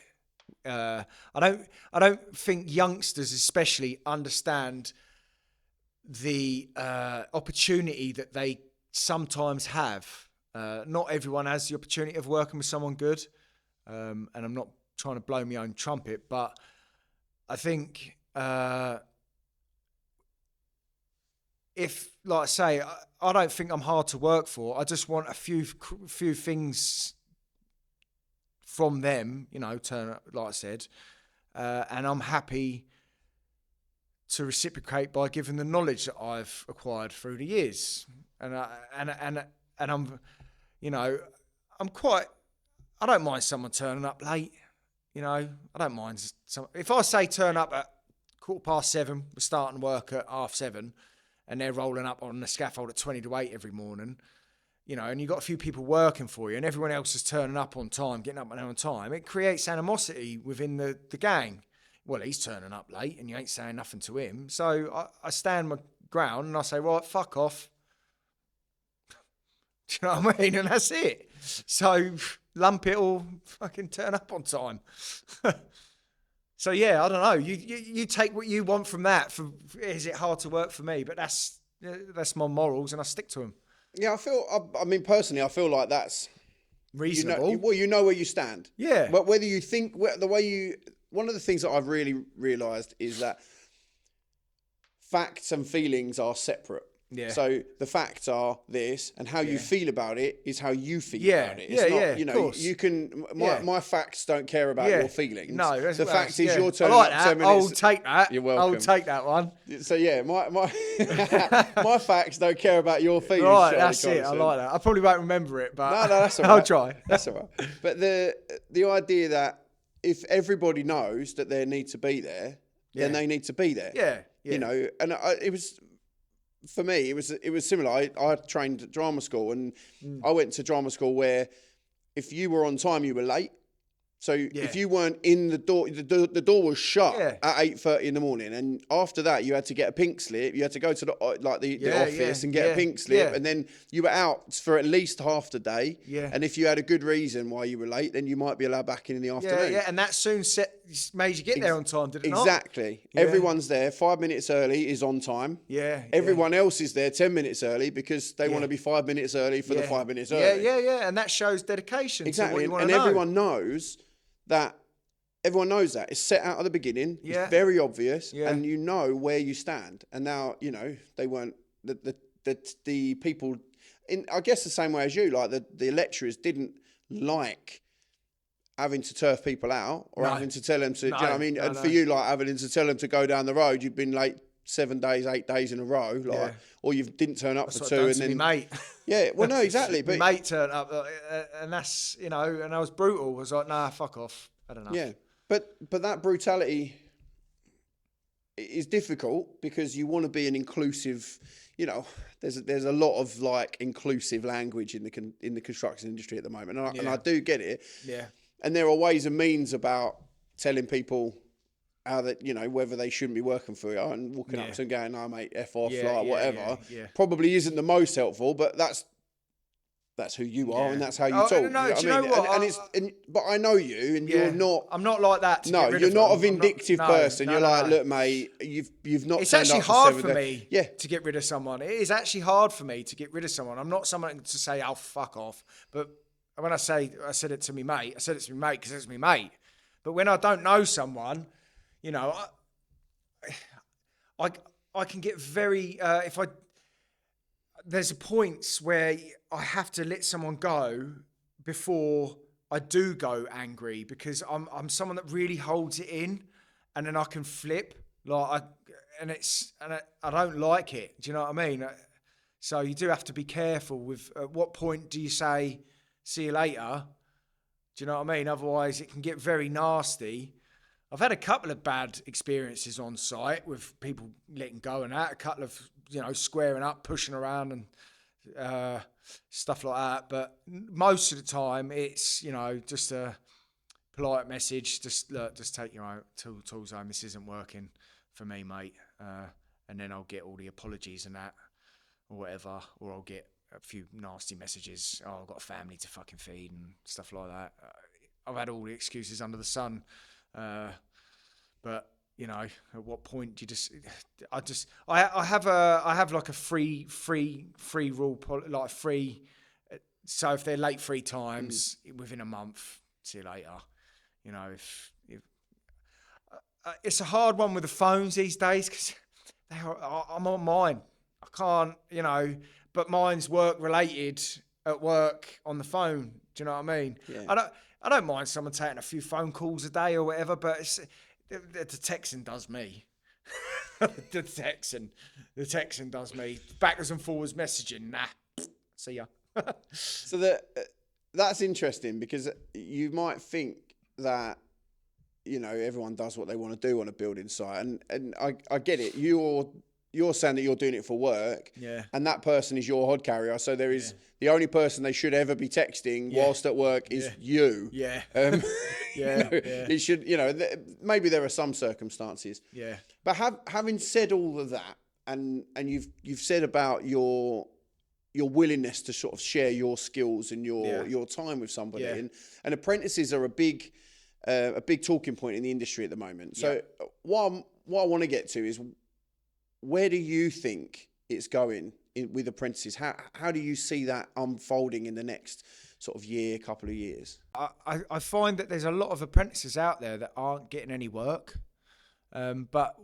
I don't think youngsters especially understand the opportunity that they sometimes have. Not everyone has the opportunity of working with someone good, and I'm not trying to blow my own trumpet, but I think if, like I say, I don't think I'm hard to work for. I just want a few things from them, you know, turn up, like I said, and I'm happy to reciprocate by giving the knowledge that I've acquired through the years. And I'm, you know, I don't mind someone turning up late. You know, I don't mind if I say turn up at 7:15, we're starting work at 7:30, and they're rolling up on the scaffold at 7:50 every morning. You know, and you've got a few people working for you, and everyone else is turning up on time, getting up on time. It creates animosity within the gang. Well, he's turning up late, and you ain't saying nothing to him. So I stand my ground, and I say, right, fuck off. Do you know what I mean? And that's it. So lump it or fucking turn up on time. So yeah, I don't know. You take what you want from that. Is it hard to work for me? But that's my morals, and I stick to them. Yeah, I mean, personally, I feel like that's reasonable. You know where you stand. Yeah. But whether you think one of the things that I've really realised is that facts and feelings are separate. Yeah. So the facts are this, and how you feel about it is how you feel about it. It's not, you know, you can. My facts don't care about your feelings. No, the fact is you're I turning like up that. 10 minutes. I'll take that. You're welcome. I'll take that one. So yeah, my my facts don't care about your feelings. Right, that's it. I like that. I probably won't remember it, but no, that's all right. I'll try. That's all right. But the idea that if everybody knows that they need to be there, then they need to be there. Yeah. You know, and it was. For me, it was similar. I trained at drama school, and I went to drama school where if you were on time, you were late. So if you weren't in the door, the door was shut at 8:30 in the morning, and after that, you had to get a pink slip. You had to go to the office and get a pink slip, and then you were out for at least half the day. Yeah. And if you had a good reason why you were late, then you might be allowed back in the afternoon. Yeah, and that soon made you get there on time, did it not? Exactly. Yeah. Everyone's there 5 minutes early is on time. Yeah. Everyone else is there 10 minutes early because they want to be 5 minutes early for the 5 minutes early. Yeah. And that shows dedication. Exactly. To what you want to know. And everyone knows that. Everyone knows that. It's set out at the beginning. Yeah. It's very obvious. Yeah. And you know where you stand. And now, you know, they weren't, the people, I guess the same way as you, like the lecturers didn't like having to turf people out or having to tell them to, do you know what I mean? And for you, like having to tell them to go down the road, you've been late 7 days, 8 days in a row, like, or you didn't turn up for 2 and then. Mate. Yeah, well, no, exactly. But my mate turned up, and that's, you know, and I was brutal. I was like, nah, fuck off. I don't know. Yeah. But that brutality is difficult because you want to be an inclusive, you know, there's a lot of like inclusive language in the construction industry at the moment. And I do get it. Yeah. And there are ways and means about telling people how that, you know, whether they shouldn't be working for you and walking up to them going, no, mate, F off, whatever. Yeah. Probably isn't the most helpful, but that's that's who you are, Yeah. and that's how you Oh, talk. no, You do you know know what I mean? what? But I know you, and you're not. I'm not like that. No, you're not a vindictive person. You're like, no. look, mate, you've not. It's turned actually up for hard 7 for days. me Yeah. to get rid of someone. It is actually hard for me to get rid of someone. I'm not someone to say, "Oh, fuck off." But when I said it to me mate, I said it to me mate because it's me mate. But when I don't know someone, you know, I can get very there's points where I have to let someone go before I do go angry, because I'm someone that really holds it in, and then I can flip I don't like it. Do you know what I mean? So you do have to be careful with at what point do you say see you later. Do you know what I mean? Otherwise it can get very nasty. I've had a couple of bad experiences on site with people letting go and that, a couple of, squaring up, pushing around and stuff like that. But most of the time it's, just a polite message. Just take your tools home. This isn't working for me, mate. And then I'll get all the apologies and that or whatever, or I'll get a few nasty messages. Oh, I've got a family to fucking feed and stuff like that. I've had all the excuses under the sun. But at what point do you I have like a free rule, like free. So if they're late 3 times within a month, see you later. If it's a hard one with the phones these days because I'm on mine. I can't, but mine's work related at work on the phone. Do you know what I mean? Yeah. I don't mind someone taking a few phone calls a day or whatever, but the texting does me. the texting does me. Backwards and forwards messaging, nah. See ya. So that's interesting, because you might think that, everyone does what they want to do on a building site, and I get it. You're saying that you're doing it for work, and that person is your hod carrier. So there is the only person they should ever be texting whilst at work is you. Yeah. It should, maybe there are some circumstances. Yeah. But having said all of that, and you've said about your willingness to sort of share your skills and your time with somebody, and apprentices are a big talking point in the industry at the moment. So what I want to get to is, where do you think it's going with apprentices? How do you see that unfolding in the next sort of couple of years? I find that there's a lot of apprentices out there that aren't getting any work. But,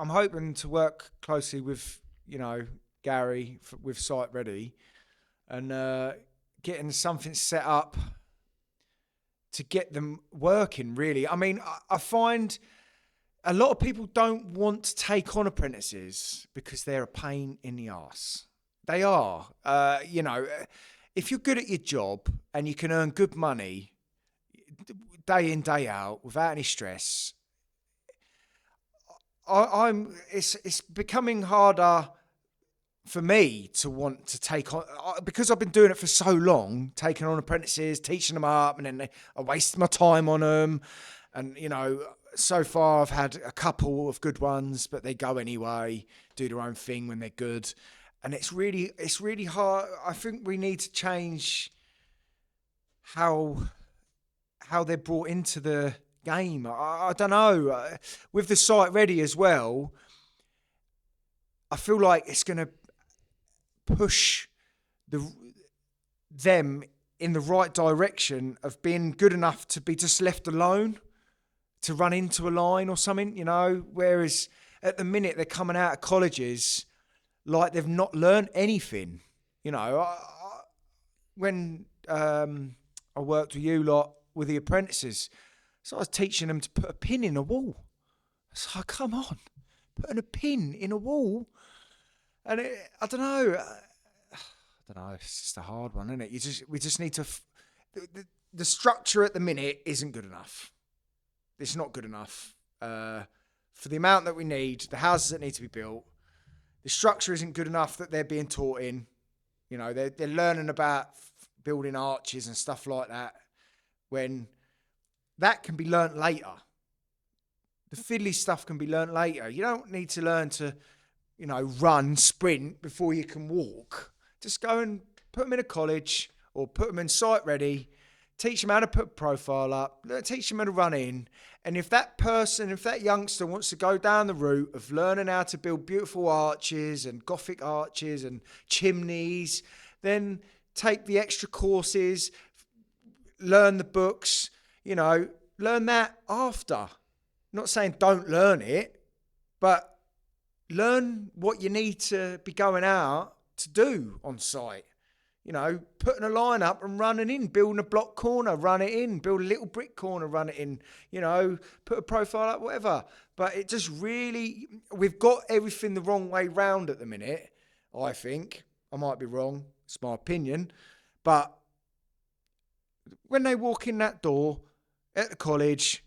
I'm hoping to work closely with, Gary with Site Ready and getting something set up to get them working, really. I mean, I find a lot of people don't want to take on apprentices because they're a pain in the arse. They are. If you're good at your job and you can earn good money day in, day out without any stress, it's becoming harder for me to want to take on, because I've been doing it for so long, taking on apprentices, teaching them up, and then I waste my time on them. And, so far I've had a couple of good ones, but they go anyway, do their own thing when they're good. And it's really hard. I think we need to change how they're brought into the game. I don't know. With the Site Ready as well, I feel like it's going to push them in the right direction of being good enough to be just left alone, to run into a line or something, whereas at the minute they're coming out of colleges like they've not learned anything. When I worked with you lot with the apprentices, so I was teaching them to put a pin in a wall. It's like, come on, putting a pin in a wall. And I don't know, it's just a hard one, isn't it? We just need to, the structure at the minute isn't good enough. It's not good enough for the amount that we need, the houses that need to be built. The structure isn't good enough that they're being taught in. They're learning about building arches and stuff like that, when that can be learnt later. The fiddly stuff can be learnt later. You don't need to learn to, run, sprint before you can walk. Just go and put them in a college or put them in site ready, teach them how to put a profile up, teach them how to run in. And if that youngster wants to go down the route of learning how to build beautiful arches and Gothic arches and chimneys, then take the extra courses, learn the books, learn that after. Not saying don't learn it, but learn what you need to be going out to do on site. Putting a line up and running in, building a block corner, run it in, build a little brick corner, run it in, put a profile up, whatever. But it just really, we've got everything the wrong way round at the minute, I think. I might be wrong. It's my opinion. But when they walk in that door at the college,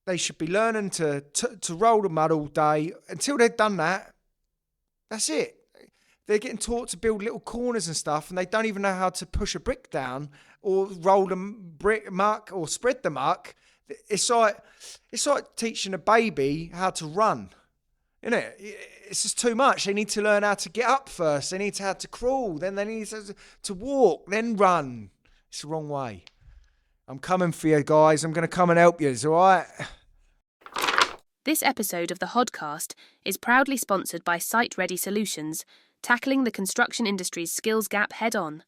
they should be learning to roll the mud all day. Until they've done that, that's it. They're getting taught to build little corners and stuff, and they don't even know how to push a brick down or roll the brick muck or spread the muck. It's like teaching a baby how to run, isn't it? It's just too much. They need to learn how to get up first. They need to how to crawl. Then they need to walk, then run. It's the wrong way. I'm coming for you, guys. I'm going to come and help you. All right? This episode of the HODCAST is proudly sponsored by Site Ready Solutions, tackling the construction industry's skills gap head-on.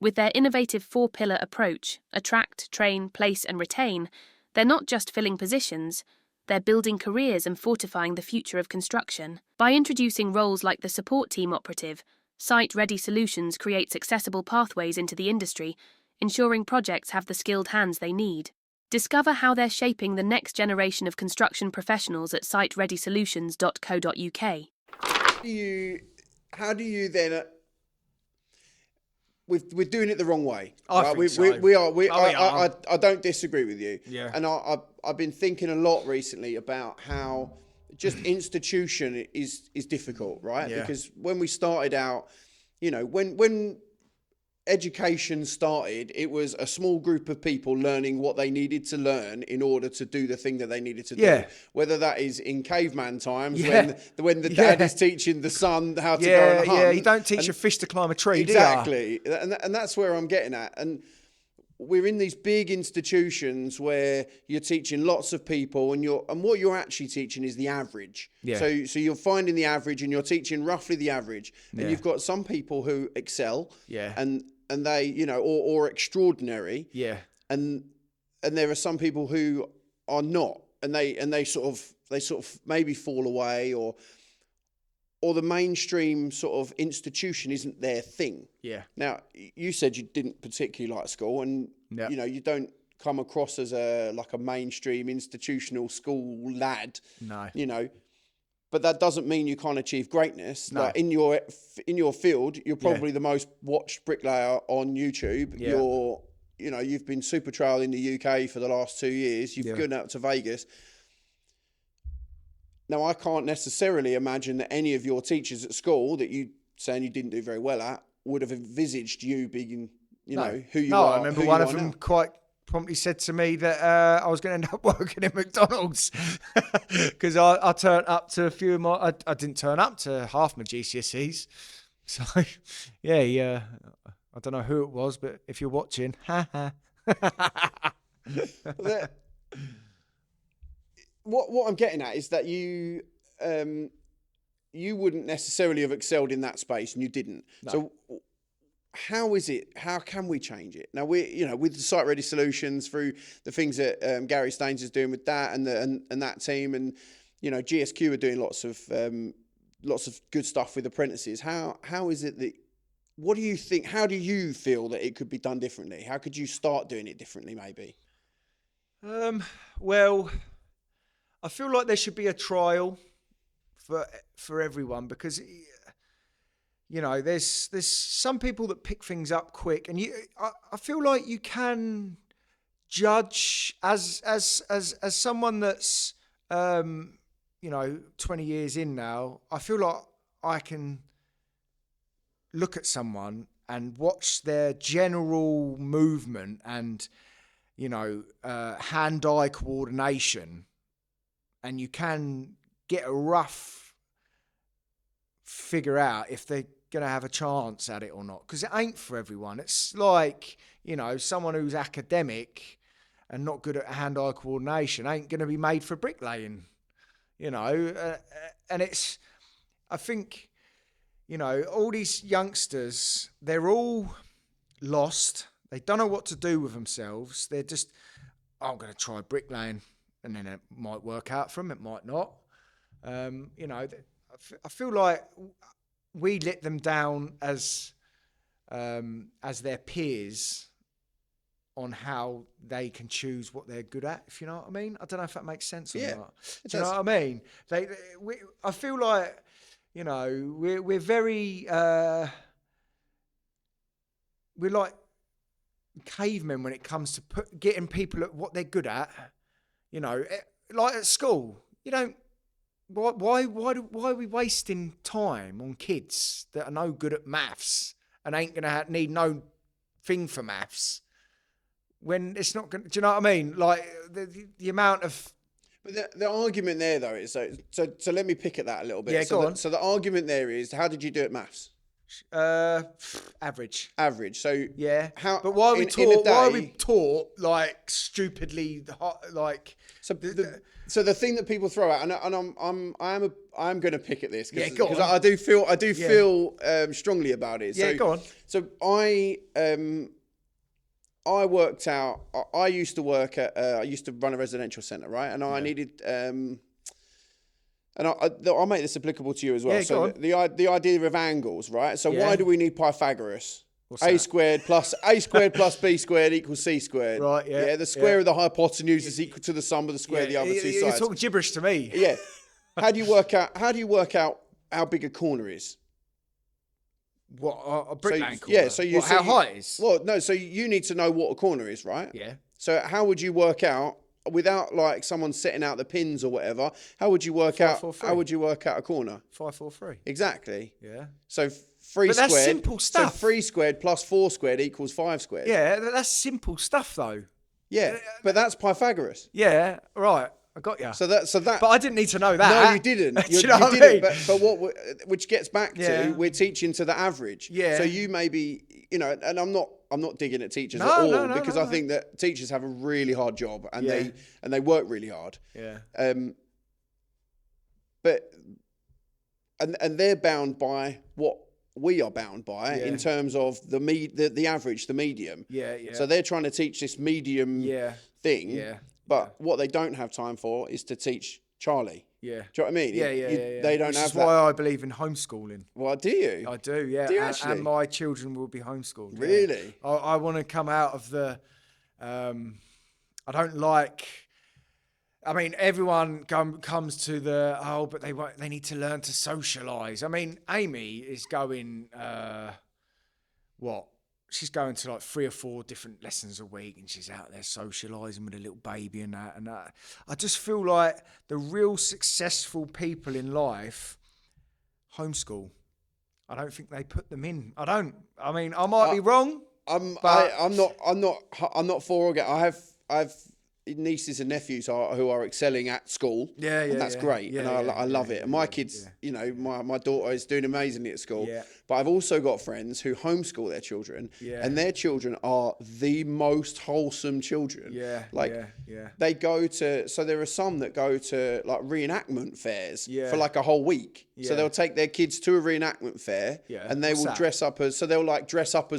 With their innovative 4-pillar approach, attract, train, place and retain, they're not just filling positions, they're building careers and fortifying the future of construction. By introducing roles like the support team operative, Site Ready Solutions creates accessible pathways into the industry, ensuring projects have the skilled hands they need. Discover how they're shaping the next generation of construction professionals at sitereadysolutions.co.uk. How do you then? We're doing it the wrong way. I think so. We are. I don't disagree with you. Yeah. And I've been thinking a lot recently about how just institution is difficult, right? Yeah. Because when we started out, when education started, it was a small group of people learning what they needed to learn in order to do the thing that they needed to do. Whether that is in caveman times, when the dad is teaching the son how to go and hunt. Yeah, you don't teach a fish to climb a tree, exactly. Do you? And that's where I'm getting at. And we're in these big institutions where you're teaching lots of people, and what you're actually teaching is the average. Yeah. So you're finding the average, and you're teaching roughly the average. And you've got some people who excel. Yeah. And they, or extraordinary. Yeah. And there are some people who are not, and they sort of maybe fall away, or the mainstream sort of institution isn't their thing. Yeah. Now, you said you didn't particularly like school, and you don't come across as a mainstream institutional school lad. No. But that doesn't mean you can't achieve greatness. No. Like in your field, you're probably the most watched bricklayer on YouTube. Yeah. You've been Supertrowel in the UK for the last 2 years. You've gone out to Vegas. Now, I can't necessarily imagine that any of your teachers at school that you saying you didn't do very well at would have envisaged you being, who you are. No, I remember one of them quite promptly said to me that I was going to end up working in McDonald's because I turned up to a few of my... I didn't turn up to half my GCSEs. So, I don't know who it was, but if you're watching, What I'm getting at is that you wouldn't necessarily have excelled in that space, and you didn't. No. So how is it? How can we change it? Now with the Site Ready Solutions, through the things that Gary Staines is doing with that and that team, and GSQ are doing lots of good stuff with apprentices. How is it that? What do you think? How do you feel that it could be done differently? How could you start doing it differently, maybe? Well, I feel like there should be a trial for everyone, because there's some people that pick things up quick, and I feel like you can judge as someone that's 20 years in now. I feel like I can look at someone and watch their general movement and hand-eye coordination, and you can get a rough figure out if they're going to have a chance at it or not, because it ain't for everyone. It's like, someone who's academic and not good at hand-eye coordination ain't going to be made for bricklaying, and it's, I think, all these youngsters, they're all lost. They don't know what to do with themselves. They're just, I'm going to try bricklaying, and then it might work out for them, it might not. I feel like we let them down as their peers on how they can choose what they're good at, if you know what I mean. I don't know if that makes sense or not. Do you know what I mean? I feel like, we're very, we're like cavemen when it comes to getting people at what they're good at. Like at school, why are we wasting time on kids that are no good at maths and ain't gonna need no thing for maths when it's not gonna? Do you know what I mean? Like the amount of. But the argument there though is so let me pick at that a little bit. Yeah, go on. So the argument there is, how did you do at maths? Average. So yeah. How? But why are we taught? Why are we taught like stupidly? Like so the thing that people throw out, and I'm going to pick at this because I do feel strongly about it. Yeah, go on. So I worked out. I used to work at. I used to run a residential centre, right? And I needed. And I'll make this applicable to you as well. Yeah, so the idea of angles, right? So why do we need Pythagoras? What's A that? squared plus B squared equals C squared. Right, yeah. Yeah, the square of the hypotenuse is equal to the sum of the square of the other two sides. You're talking gibberish to me. Yeah. How do you work out how big a corner is? What, a bricklaying corner? Yeah, so how high it is? Well, no, so you need to know what a corner is, right? Yeah. So how would you work out, without like someone setting out the pins or whatever, how would you work out a corner? 543. Exactly. Yeah. So 3 but squared. That's simple stuff. So 3 squared plus 4 squared equals 5 squared. Yeah, that's simple stuff though. Yeah, but that's Pythagoras. Yeah, right. I got you. So that. But I didn't need to know that. No, you didn't. You know what I mean? But which gets back to we're teaching to the average. Yeah. So you maybe, and I'm not digging at teachers at all because I think that teachers have a really hard job and they work really hard. Yeah. But they're bound by what we are bound by in terms of the average, the medium. Yeah, yeah. So they're trying to teach this medium thing. Yeah. But what they don't have time for is to teach Charlie. Yeah. Do you know what I mean? Yeah. They don't Which have is that. why I believe in homeschooling. Well, do you? I do, yeah. Do you actually? And my children will be homeschooled. Really? Yeah. I want to come out of the... I don't like... I mean, everyone comes to the, but they need to learn to socialise. I mean, Amy is going, she's going to like 3 or 4 different lessons a week and she's out there socialising with a little baby and that. And I just feel like the real successful people in life homeschool. I don't think they put them in. I mean, I might be wrong. I'm not for or against. I have nieces and nephews who are excelling at school. Yeah, and that's great. Yeah, and I love it. And my kids, my daughter is doing amazingly at school. Yeah. But I've also got friends who homeschool their children. Yeah. And their children are the most wholesome children. Yeah. They go to, so there are some that go to like reenactment fairs for like a whole week. Yeah. So they'll take their kids to a reenactment fair and they will dress up as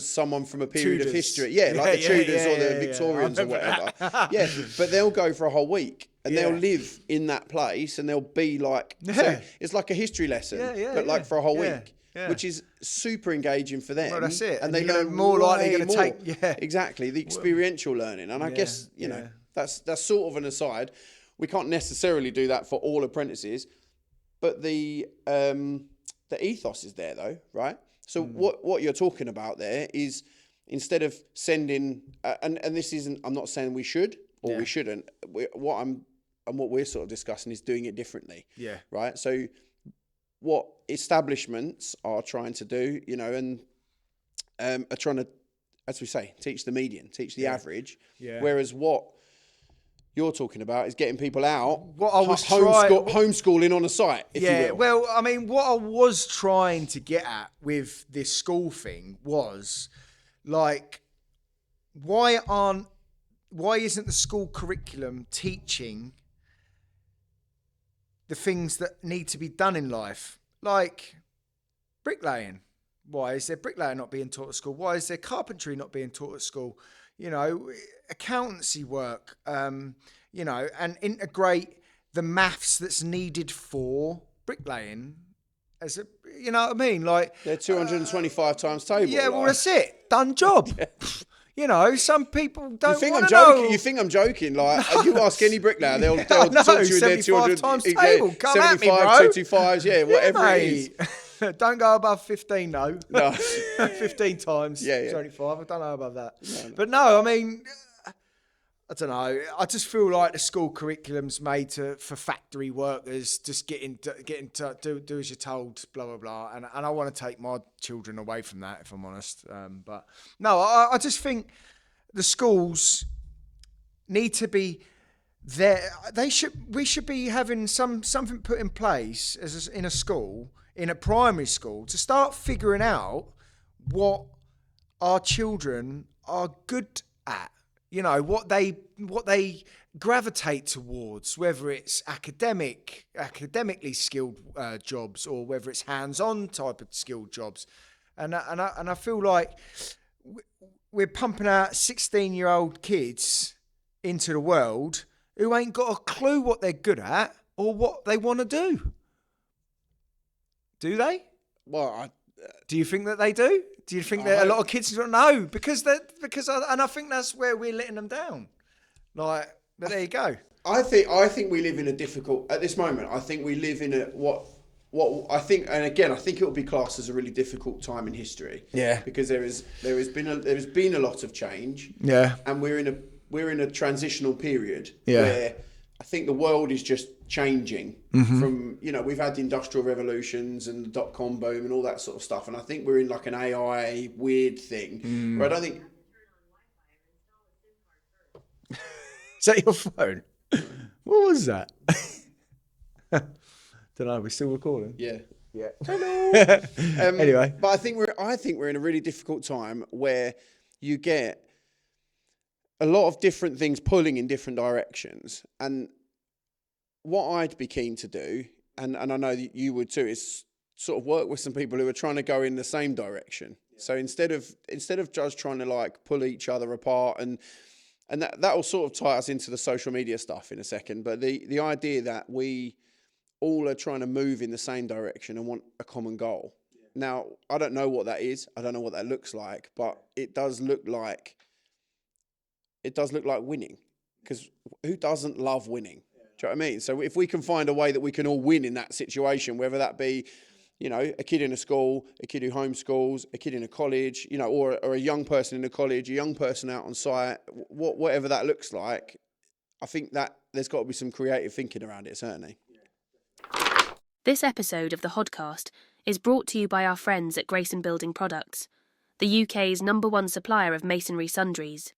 someone from a period of history. Yeah, like the Tudors or the Victorians or whatever. Yeah, but they'll go for a whole week and they'll live in that place and they'll be like, so it's like a history lesson, but like for a whole week. Yeah. Which is super engaging for them. Well, that's it. And they learn more likely going to take. Yeah, exactly, the experiential learning. And I guess that's sort of an aside. We can't necessarily do that for all apprentices, but the ethos is there though, right? So what you're talking about there is, instead of sending and this isn't, I'm not saying we should or we shouldn't. What we're sort of discussing is doing it differently. Yeah. Right. So what establishments are trying to do, and are trying to, as we say, teach the median, teach the average. Yeah. Whereas what, you're talking about is getting people out. What I was homeschooling on a site, if you will. Well, I mean, what I was trying to get at with this school thing was, like, why isn't the school curriculum teaching the things that need to be done in life? Like bricklaying. Why is there bricklayer not being taught at school? Why is there carpentry not being taught at school? You know, accountancy work, you know, and integrate the maths that's needed for bricklaying as a, you know what I mean? Like, they're 225 times table. Yeah, well, that's it. Done job. You know, some people don't You think want I'm to joking? know. You think I'm joking? Like, you ask any bricklayer, they'll talk to you in their 200 times table. Come at me, bro. 225s, yeah, whatever it is. Don't go above 15, no. No. 15 times 25. I don't know above that. No. But no, I mean, I don't know. I just feel like the school curriculum's made for factory workers. Just get into do as you're told, blah blah blah. And I want to take my children away from that, if I'm honest. But no, I just think the schools need to be there. We should be having something put in place in a school, in a primary school, to start figuring out what our children are good at. You know, what they gravitate towards, whether it's academically skilled jobs, or whether it's hands-on type of skilled jobs. And I feel like we're pumping out 16-year-old kids into the world who ain't got a clue what they're good at or what they want to do. Do they? Do you think that they do? Do you think that a lot of kids don't know? Because I think that's where we're letting them down. Like, but there you go. I think we live in a difficult, at this moment, I think we live in what I think, and again, I think it will be classed as a really difficult time in history. Yeah. Because there has been a lot of change. Yeah. And we're in a transitional period. Yeah. Where I think the world is just changing from, you know, we've had the industrial revolutions and the dot-com boom and all that sort of stuff. And I think we're in like an AI weird thing where I don't think... Is that your phone? What was that? Don't know. We're still recording. Yeah. Yeah. Hello. Anyway. But I think we're in a really difficult time where you get a lot of different things pulling in different directions. And what I'd be keen to do, and I know that you would too, is sort of work with some people who are trying to go in the same direction. Yeah. So instead of just trying to like pull each other apart, and that will sort of tie us into the social media stuff in a second. But the idea that we all are trying to move in the same direction and want a common goal. Yeah. Now, I don't know what that is. I don't know what that looks like, but it does look like winning, because who doesn't love winning? Do you know what I mean? So if we can find a way that we can all win in that situation, whether that be, you know, a kid in a school, a kid who homeschools, a kid in a college, you know, or a young person in a college, a young person out on site, whatever that looks like, I think that there's got to be some creative thinking around it, certainly. This episode of the HODCAST is brought to you by our friends at Grayson Building Products, the UK's #1 supplier of masonry sundries.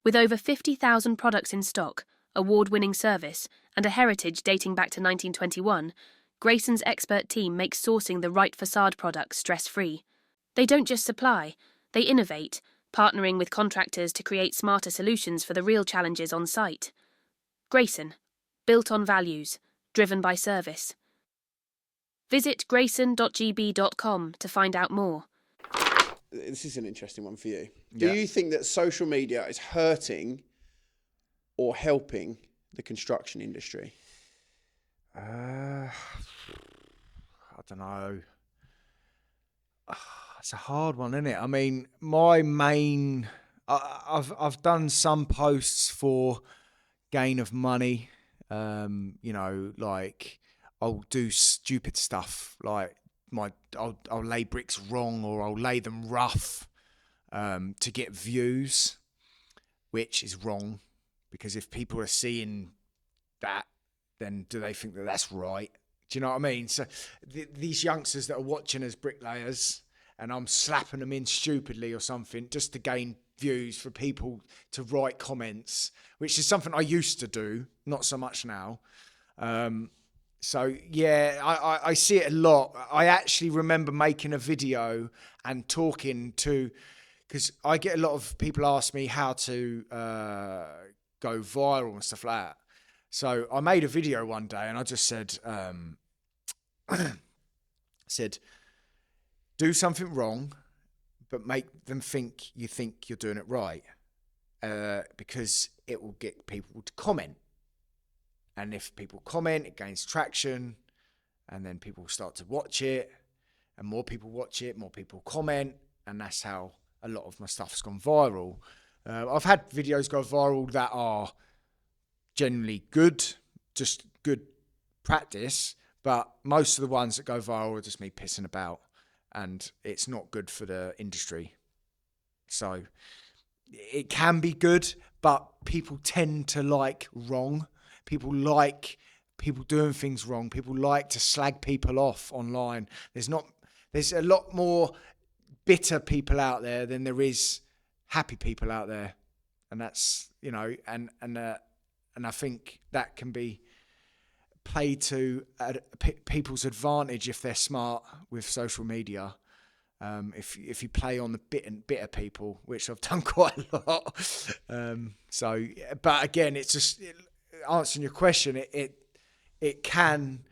With over 50,000 products in stock, award-winning service, and a heritage dating back to 1921, Grayson's expert team makes sourcing the right facade products stress-free. They don't just supply, they innovate, partnering with contractors to create smarter solutions for the real challenges on site. Grayson, built on values, driven by service. Visit grayson.gb.com to find out more. This is an interesting one for you. Yeah. Do you think that social media is hurting or helping the construction industry? I don't know. It's a hard one, isn't it? I mean, I've done some posts for gain of money. You know, like I'll do stupid stuff, like I'll lay bricks wrong, or I'll lay them rough to get views, which is wrong. Because if people are seeing that, then do they think that that's right? Do you know what I mean? So these youngsters that are watching as bricklayers, and I'm slapping them in stupidly or something just to gain views for people to write comments, which is something I used to do, not so much now. So yeah, I see it a lot. I actually remember making a video and talking to, because I get a lot of people ask me how to go viral and stuff like that. So I made a video one day and I just said, do something wrong, but make them think you're doing it right, because it will get people to comment. And if people comment, it gains traction, and then people start to watch it, and more people watch it, more people comment, and that's how a lot of my stuff's gone viral. I've had videos go viral that are generally good, just good practice, but most of the ones that go viral are just me pissing about, and it's not good for the industry. So it can be good, but people tend to like wrong. People like people doing things wrong. People like to slag people off online. There's a lot more bitter people out there than there is happy people out there. And that's, and I think that can be played to people's advantage if they're smart with social media. If you play on the bitter people, which I've done quite a lot. But again, it's just answering your question. It can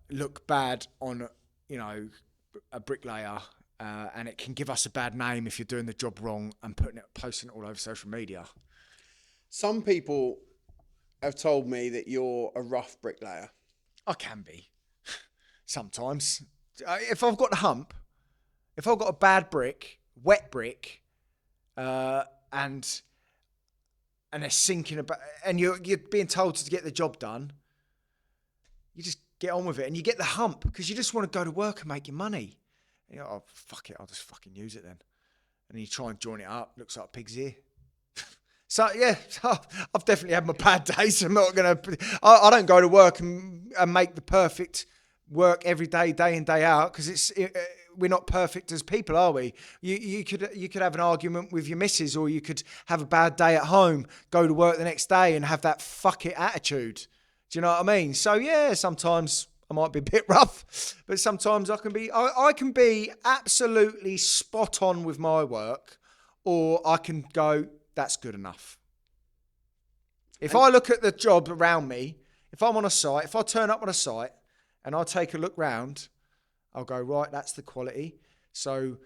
look bad on a bricklayer, and it can give us a bad name if you're doing the job wrong and posting it all over social media. Some people have told me that you're a rough bricklayer. I can be sometimes. If I've got the hump, if I've got a bad brick, wet brick, and they're sinking about, and you're being told to get the job done, you just get on with it, and you get the hump because you just want to go to work and make your money. And you're like, oh, fuck it, I'll just fucking use it then. And then you try and join it up, looks like a pig's ear. So yeah, I've definitely had my bad days. I'm not gonna. I don't go to work and make the perfect work every day, day in, day out, because we're not perfect as people, are we? You could have an argument with your missus, or you could have a bad day at home, go to work the next day and have that fuck it attitude. Do you know what I mean? So yeah, sometimes I might be a bit rough, but sometimes I can be absolutely spot on with my work, or I can go, that's good enough. If I look at the job around me, if I'm on a site, if I turn up on a site and I take a look round, I'll go, right, that's the quality. So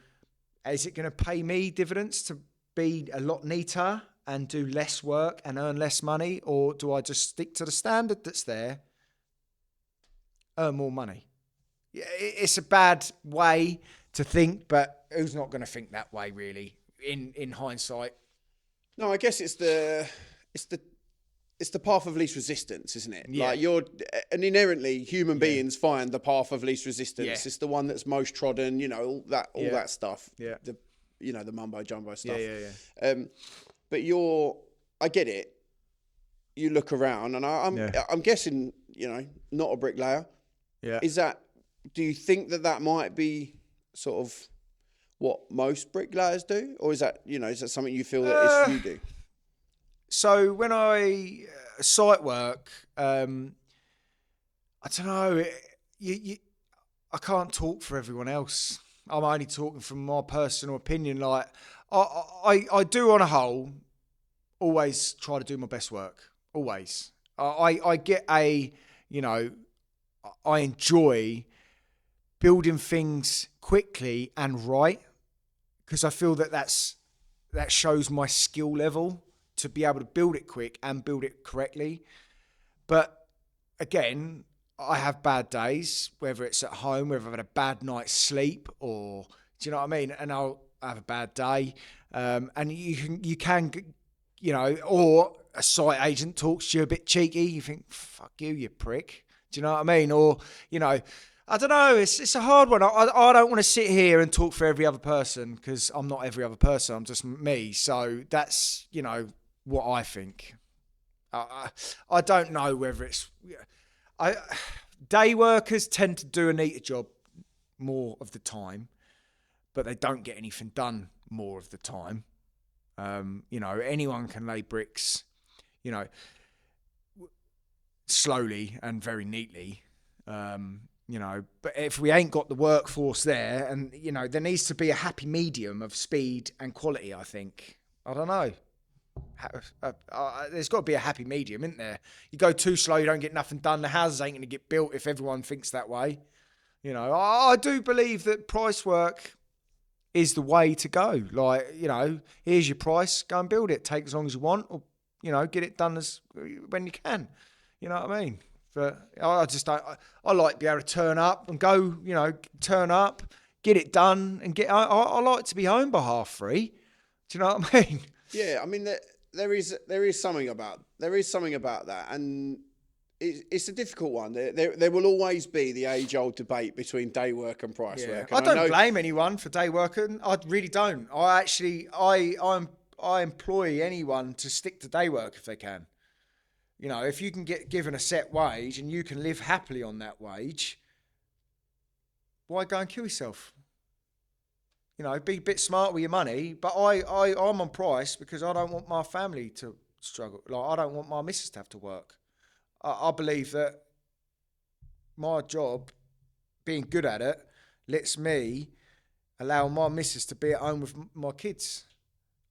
is it going to pay me dividends to be a lot neater and do less work and earn less money? Or do I just stick to the standard that's there, earn more money? It's a bad way to think, but who's not going to think that way, really, in hindsight? No, I guess it's the path of least resistance, isn't it? Yeah. Like and inherently human beings find the path of least resistance. Yeah. It's the one that's most trodden, all that stuff. Yeah. The mumbo jumbo stuff. Yeah. But I get it. You look around, and I'm guessing, not a bricklayer. Yeah. Do you think that might be sort of what most bricklayers do, or is that something you feel that it's you do? So when I site work, I don't know. I can't talk for everyone else. I'm only talking from my personal opinion. Like I do, on a whole, always try to do my best work. Always. I enjoy building things quickly and right, because I feel that shows my skill level to be able to build it quick and build it correctly. But again, I have bad days, whether it's at home, whether I've had a bad night's sleep, or do you know what I mean? And I'll have a bad day. And you can, or a site agent talks to you a bit cheeky. You think, fuck you prick. Do you know what I mean? Or, I don't know. It's a hard one. I don't want to sit here and talk for every other person, because I'm not every other person. I'm just me. So that's, what I think. I don't know whether it's... day workers tend to do a neater job more of the time. but they don't get anything done more of the time. You know, anyone can lay bricks, you know, slowly and very neatly. You know, but if we ain't got the workforce there, and, you know, there needs to be a happy medium of speed and quality, I think. I don't know. There's got to be a happy medium, isn't there? You go too slow, you don't get nothing done. The houses ain't going to get built if everyone thinks that way. You know, I do believe that price work is the way to go. Like, you know, here's your price, go and build it. Take as long as you want, or, you know, get it done when you can. You know what I mean? But I just don't. I like to be able to turn up and go. You know, turn up, get it done, and get. I like to be home by 3:30. Do you know what I mean? Yeah, I mean there is something about that, and it's a difficult one. There will always be the age-old debate between day work and price work. And I don't blame anyone for day work. I really don't. I employ anyone to stick to day work if they can. You know, if you can get given a set wage and you can live happily on that wage, why go and kill yourself? You know, be a bit smart with your money. But I'm on price because I don't want my family to struggle. Like, I don't want my missus to have to work. I believe that my job, being good at it, lets me allow my missus to be at home with my kids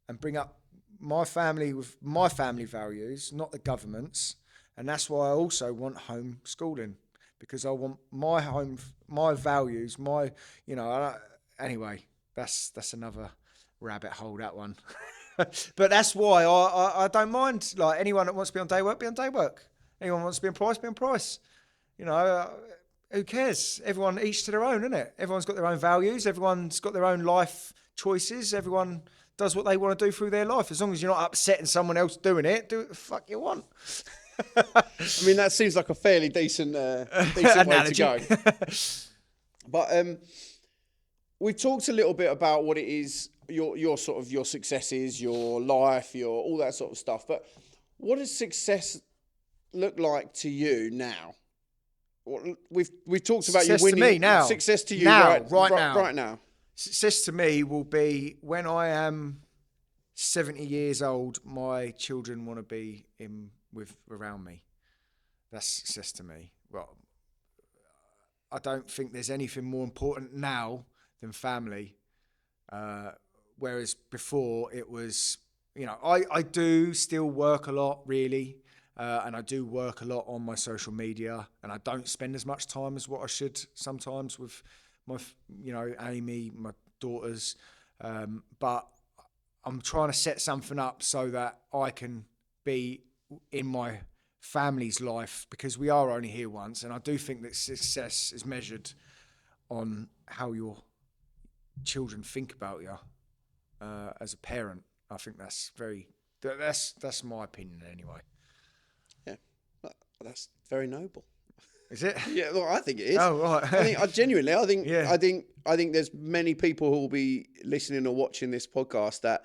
and bring up my family with my family values, not the government's. And that's why I also want home schooling, because I want my values, you know, anyway, that's another rabbit hole, that one. But that's why I don't mind, like, anyone that wants to be on day work, be on day work. Anyone wants to be on price, be on price. You know, who cares? Everyone, each to their own, isn't it? Everyone's got their own values. Everyone's got their own life choices. Everyone does what they want to do through their life. As long as you're not upsetting someone else doing it, do what the fuck you want. I mean, that seems like a fairly decent way to go. But we've talked a little bit about what it is, your sort of your successes, your life, your all that sort of stuff. But what does success look like to you now? We've talked about success you winning. To me now. Success to you now, right now. Success to me will be when I am 70 years old, my children want to be around me. That's success to me. Well, I don't think there's anything more important now than family. Whereas before it was, you know, I do still work a lot, really. And I do work a lot on my social media, and I don't spend as much time as what I should sometimes with my, you know, Amy, my daughters. But I'm trying to set something up so that I can be in my family's life, because we are only here once. And I do think that success is measured on how your children think about you as a parent. I think that's my opinion anyway. That's very noble. Is it? Yeah, well, I think it is. Oh, right. I think there's many people who will be listening or watching this podcast that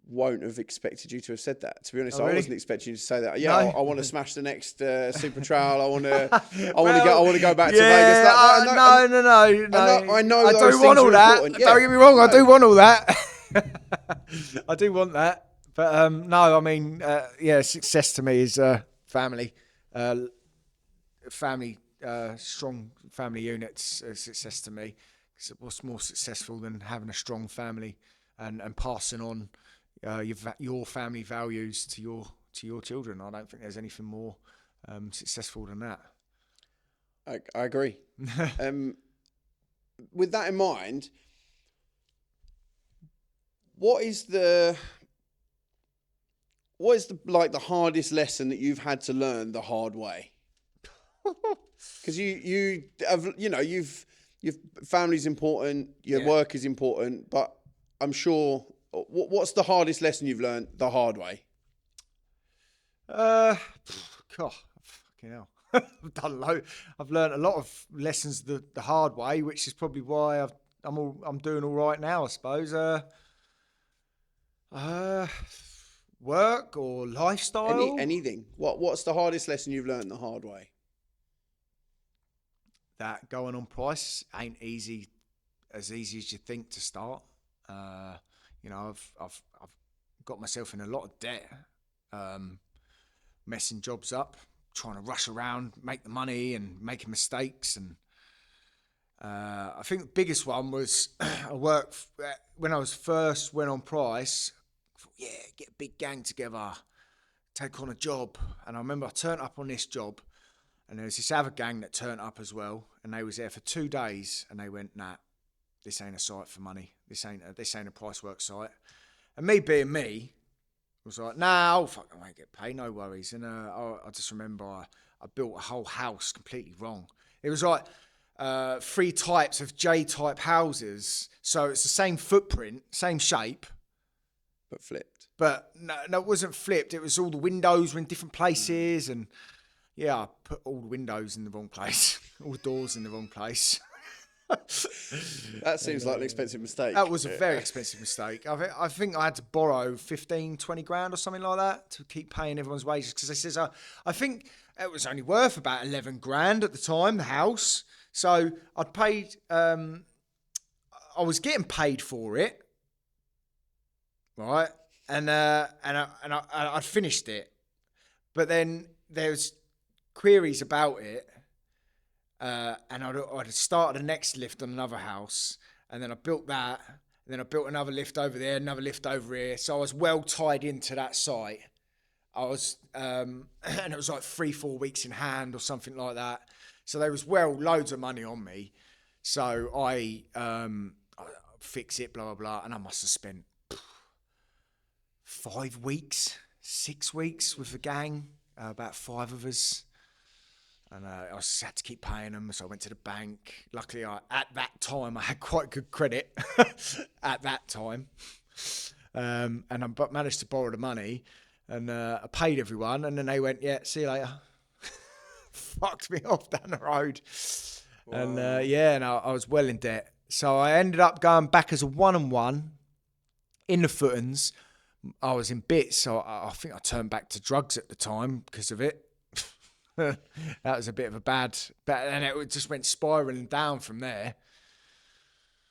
won't have expected you to have said that. To be honest, I wasn't expecting you to say that. Yeah, no. I want to smash the next Supertrowel. I want to go back to Vegas. No. I know. I do want all that. Yeah. Don't get me wrong. No. I do want all that. I do want that. But no, I mean, success to me is family. Strong family units. Success to me. What's more successful than having a strong family and passing on your family values to your children? I don't think there's anything more successful than that. I agree. With that in mind, what is the hardest lesson that you've had to learn the hard way? Because you have, you know, your family's important, your work is important, but I'm sure, what's the hardest lesson you've learned the hard way? God, fucking hell. I've learned a lot of lessons the hard way, which is probably why I'm doing all right now, I suppose. Work or lifestyle? Anything. What's the hardest lesson you've learned the hard way? That going on price ain't easy as easy as you think to start. You know, I've got myself in a lot of debt, messing jobs up, trying to rush around, make the money, and making mistakes. And I think the biggest one was I worked when I was first went on price. I thought, yeah, get a big gang together, take on a job. And I remember I turned up on this job, and there was this other gang that turned up as well, and they was there for 2 days, and they went, nah, this ain't a site for money. This ain't a price work site. And me being me, was like, nah, fuck, I won't get paid, no worries. And I just remember I built a whole house completely wrong. It was like 3 types of J-type houses, so it's the same footprint, same shape, but flipped. But no, it wasn't flipped. It was all the windows were in different places, and yeah, I put all the windows in the wrong place, all the doors in the wrong place. That seems like an expensive mistake. That was a very expensive mistake. I think I had to borrow 15, 20 grand or something like that to keep paying everyone's wages, because they says I think it was only worth about 11 grand at the time, the house. So I'd paid, I was getting paid for it, right? And I'd finished it, but then there's queries about it. And I'd started the next lift on another house, and then I built that, and then I built another lift over there, another lift over here. So I was well tied into that site. I was, and it was like 3-4 weeks in hand or something like that. So there was loads of money on me. So I fix it, blah, blah, blah. And I must have spent 5 weeks, 6 weeks with the gang, about 5 of us. And I just had to keep paying them, so I went to the bank. Luckily, at that time, I had quite good credit at that time. And I managed to borrow the money, and I paid everyone, and then they went, yeah, see you later. Fucked me off down the road. Wow. And and I was well in debt. So I ended up going back as a 1-on-1 in the footings. I was in bits, so I think I turned back to drugs at the time because of it. That was a bit of a bad, and it just went spiraling down from there.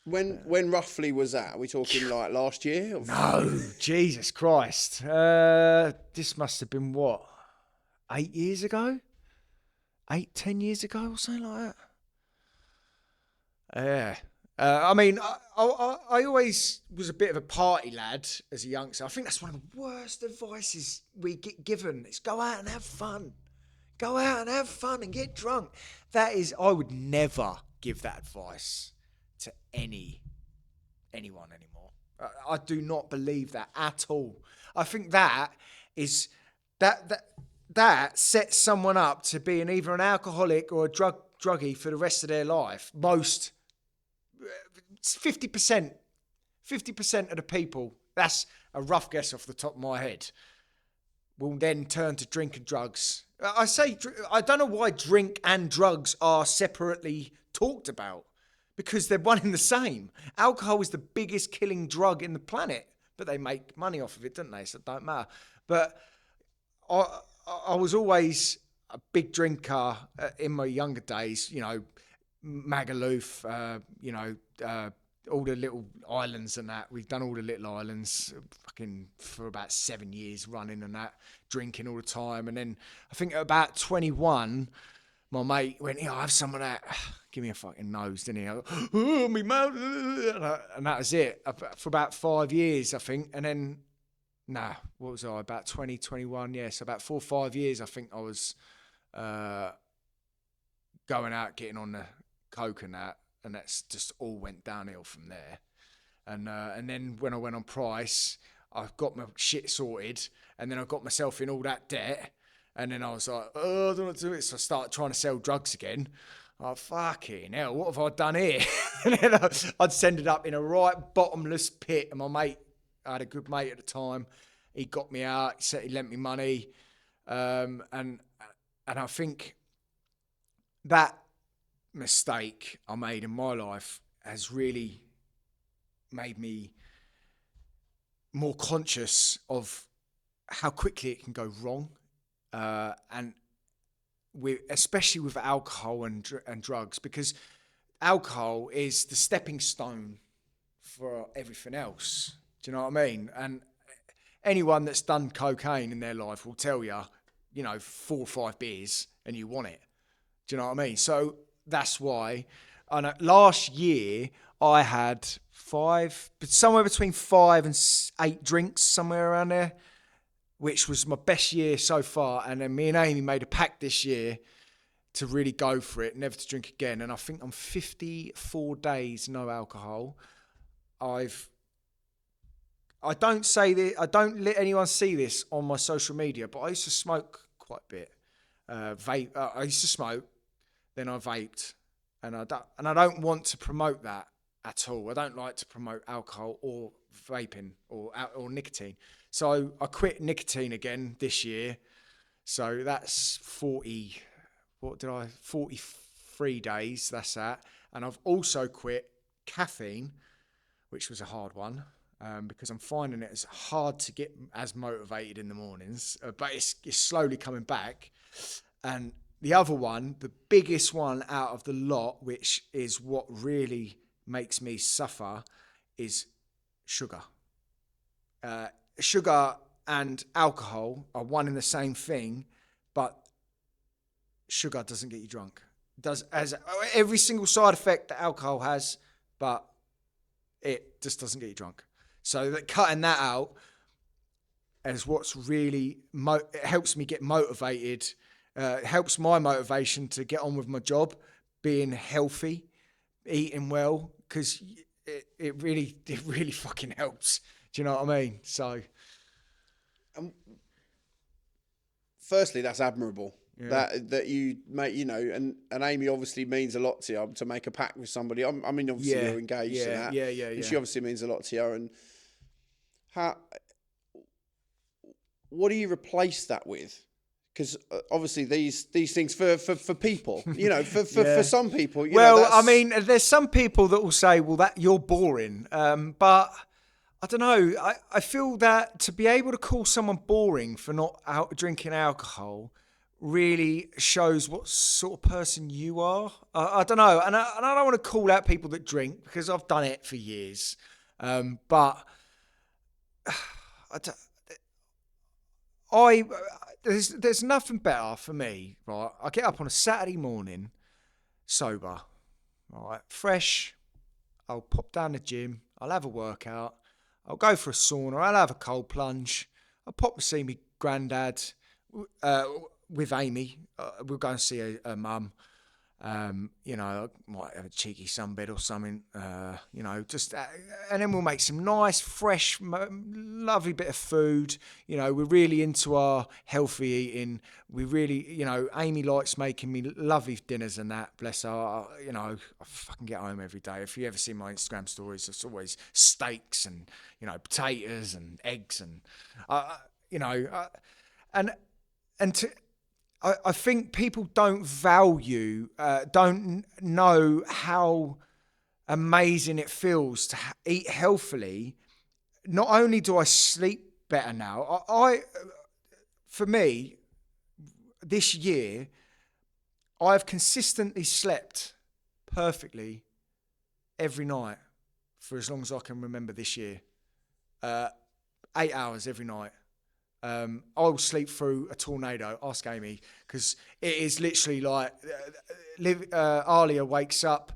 When roughly was that? Are we talking like last year? Or? No, Jesus Christ. This must have been, 8 years ago? 10 years ago or something like that? Yeah. I mean, I always was a bit of a party lad as a youngster. I think that's one of the worst advices we get given. It's go out and have fun. Go out and have fun and get drunk. I would never give that advice to anyone anymore. I do not believe that at all. I think that sets someone up to being either an alcoholic or a druggie for the rest of their life. Most 50% of the people, that's a rough guess off the top of my head, will then turn to drink and drugs. I don't know why drink and drugs are separately talked about, because they're one and the same. Alcohol is the biggest killing drug in the planet, but they make money off of it, don't they? So it don't matter. But I was always a big drinker in my younger days, you know, Magaluf, all the little islands and that. We've done all the little islands fucking for about 7 years running and that, drinking all the time. And then I think at about 21, my mate went, I'll have some of that. Give me a fucking nose, didn't he? I go, oh, me mouth. And that was it for about 5 years, I think. And then, what was I? About 20, 21, yeah. So about 4 or 5 years, I think I was going out, getting on the coke and that. And that's just all went downhill from there. And then when I went on price, I got my shit sorted, and then I got myself in all that debt. And then I was like, oh, I don't want to do it. So I started trying to sell drugs again. Oh, fucking hell, what have I done here? And then I'd ended up in a right bottomless pit. And I had a good mate at the time. He got me out. He lent me money. And I think that mistake I made in my life has really made me more conscious of how quickly it can go wrong, and especially with alcohol and drugs, because alcohol is the stepping stone for everything else. Do you know what I mean? And anyone that's done cocaine in their life will tell you, 4 or 5 beers and you want it. Do you know what I mean? So that's why. And last year I had somewhere between 5 and 8 drinks, somewhere around there, which was my best year so far. And then me and Amy made a pact this year to really go for it, never to drink again. And I think I'm 54 days no alcohol. I don't let anyone see this on my social media, but I used to smoke quite a bit. I used to smoke, then I vaped, and I don't want to promote that at all. I don't like to promote alcohol or vaping or nicotine. So I quit nicotine again this year. So that's 43 days, that's that. And I've also quit caffeine, which was a hard one, because I'm finding it as hard to get as motivated in the mornings, but it's slowly coming back. And the other one, the biggest one out of the lot, which is what really makes me suffer, is sugar. Sugar and alcohol are one and the same thing, but sugar doesn't get you drunk. It does as every single side effect that alcohol has, but it just doesn't get you drunk. So that cutting that out is what's really it helps me get motivated. Helps my motivation to get on with my job, being healthy, eating well, because it really fucking helps. Do you know what I mean? So, firstly, that's admirable. Yeah. That you make, and Amy obviously means a lot to you to make a pact with somebody. I mean, obviously you're engaged to that. Yeah. And she obviously means a lot to you. And what do you replace that with? Because obviously these things for people, for some people. I mean, there's some people that will say, well, that you're boring. But I don't know. I feel that to be able to call someone boring for not drinking alcohol really shows what sort of person you are. I don't know. And I don't want to call out people that drink because I've done it for years. But there's nothing better for me, right? I get up on a Saturday morning, sober, right, fresh. I'll pop down the gym. I'll have a workout. I'll go for a sauna. I'll have a cold plunge. I'll pop to see me granddad with Amy. We'll go and see her mum. I might have a cheeky sunbed or something, and then we'll make some nice, fresh, lovely bit of food. We're really into our healthy eating. We really, Amy likes making me lovely dinners and that, bless her. I fucking get home every day. If you ever see my Instagram stories, it's always steaks and, potatoes and eggs and, I think people don't know how amazing it feels to eat healthily. Not only do I sleep better now, for me, this year, I've consistently slept perfectly every night for as long as I can remember this year. 8 hours every night. I'll sleep through a tornado, ask Amy, because it is literally like Alia wakes up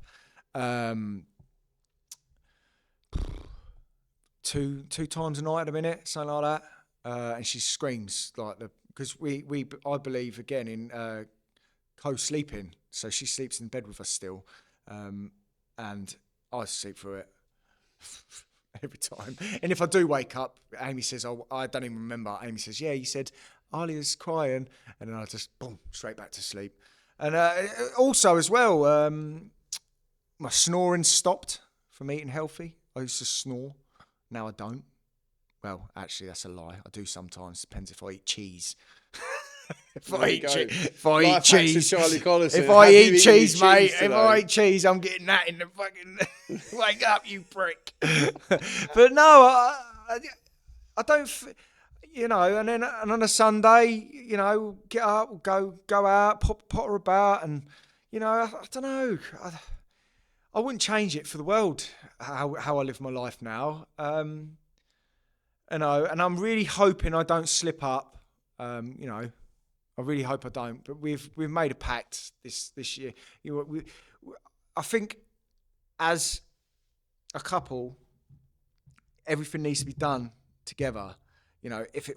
two times a night at a minute, something like that, and she screams because I believe again in co-sleeping, so she sleeps in bed with us still, and I sleep through it. Every time. And if I do wake up, Amy says, I don't even remember. Amy says, yeah, you said Alia's crying. And then I just, boom, straight back to sleep. And also as well, my snoring stopped from eating healthy. I used to snore. Now I don't. Well, actually, that's a lie. I do sometimes. Depends if I eat cheese. If I eat cheese, Charlie Collison. If I eat cheese, mate, if I eat cheese, I'm getting that in the fucking. Wake up, you prick! But no, I don't. And then on a Sunday, get up, go out, potter about, and I don't know. I wouldn't change it for the world, how I live my life now. And I'm really hoping I don't slip up. I really hope I don't. But we've made a pact this year. I think as a couple, everything needs to be done together.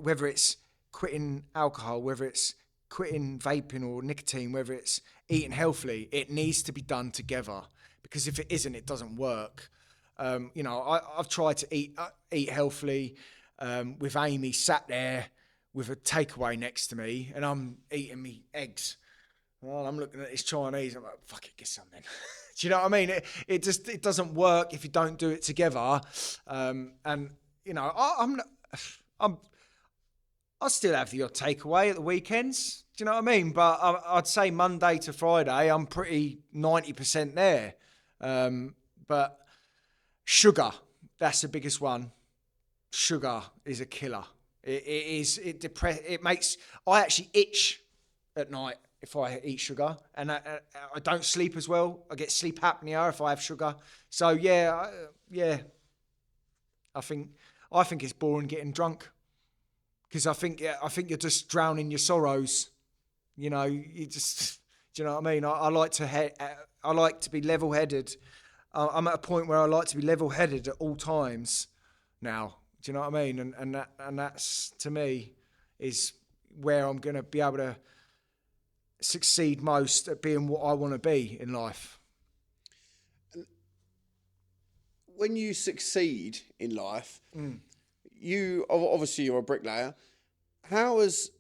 Whether it's quitting alcohol, whether it's quitting vaping or nicotine, whether it's eating healthily, it needs to be done together. Because if it isn't, it doesn't work. I've tried to eat healthily with Amy sat there with a takeaway next to me, and I'm eating me eggs. Well, I'm looking at this Chinese. I'm like, fuck it, get some then. Do you know what I mean? It doesn't work if you don't do it together. I still have the odd takeaway at the weekends. Do you know what I mean? But I'd say Monday to Friday, I'm pretty 90% there. But sugar, that's the biggest one. Sugar is a killer. It makes, I actually itch at night if I eat sugar, and I don't sleep as well. I get sleep apnea if I have sugar. So yeah. I think it's boring getting drunk, because I think you're just drowning your sorrows. You know, do you know what I mean? I like to be level-headed. I'm at a point where I like to be level-headed at all times now. Do you know what I mean? And that's, to me, is where I'm going to be able to succeed most at being what I want to be in life. When you succeed in life, you're a bricklayer. Because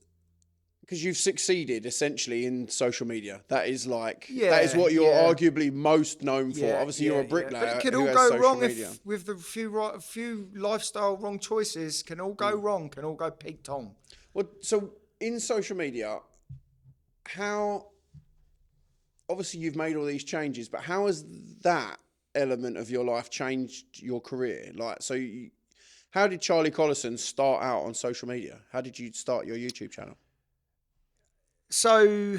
you've succeeded essentially in social media. That is what you're arguably most known for. Obviously, you're a bricklayer. But it could all go wrong with the few lifestyle wrong choices. Can all go wrong. Can all go pig tong. Well, so in social media, obviously you've made all these changes, but how has that element of your life changed your career? How did Charlie Collison start out on social media? How did you start your YouTube channel? So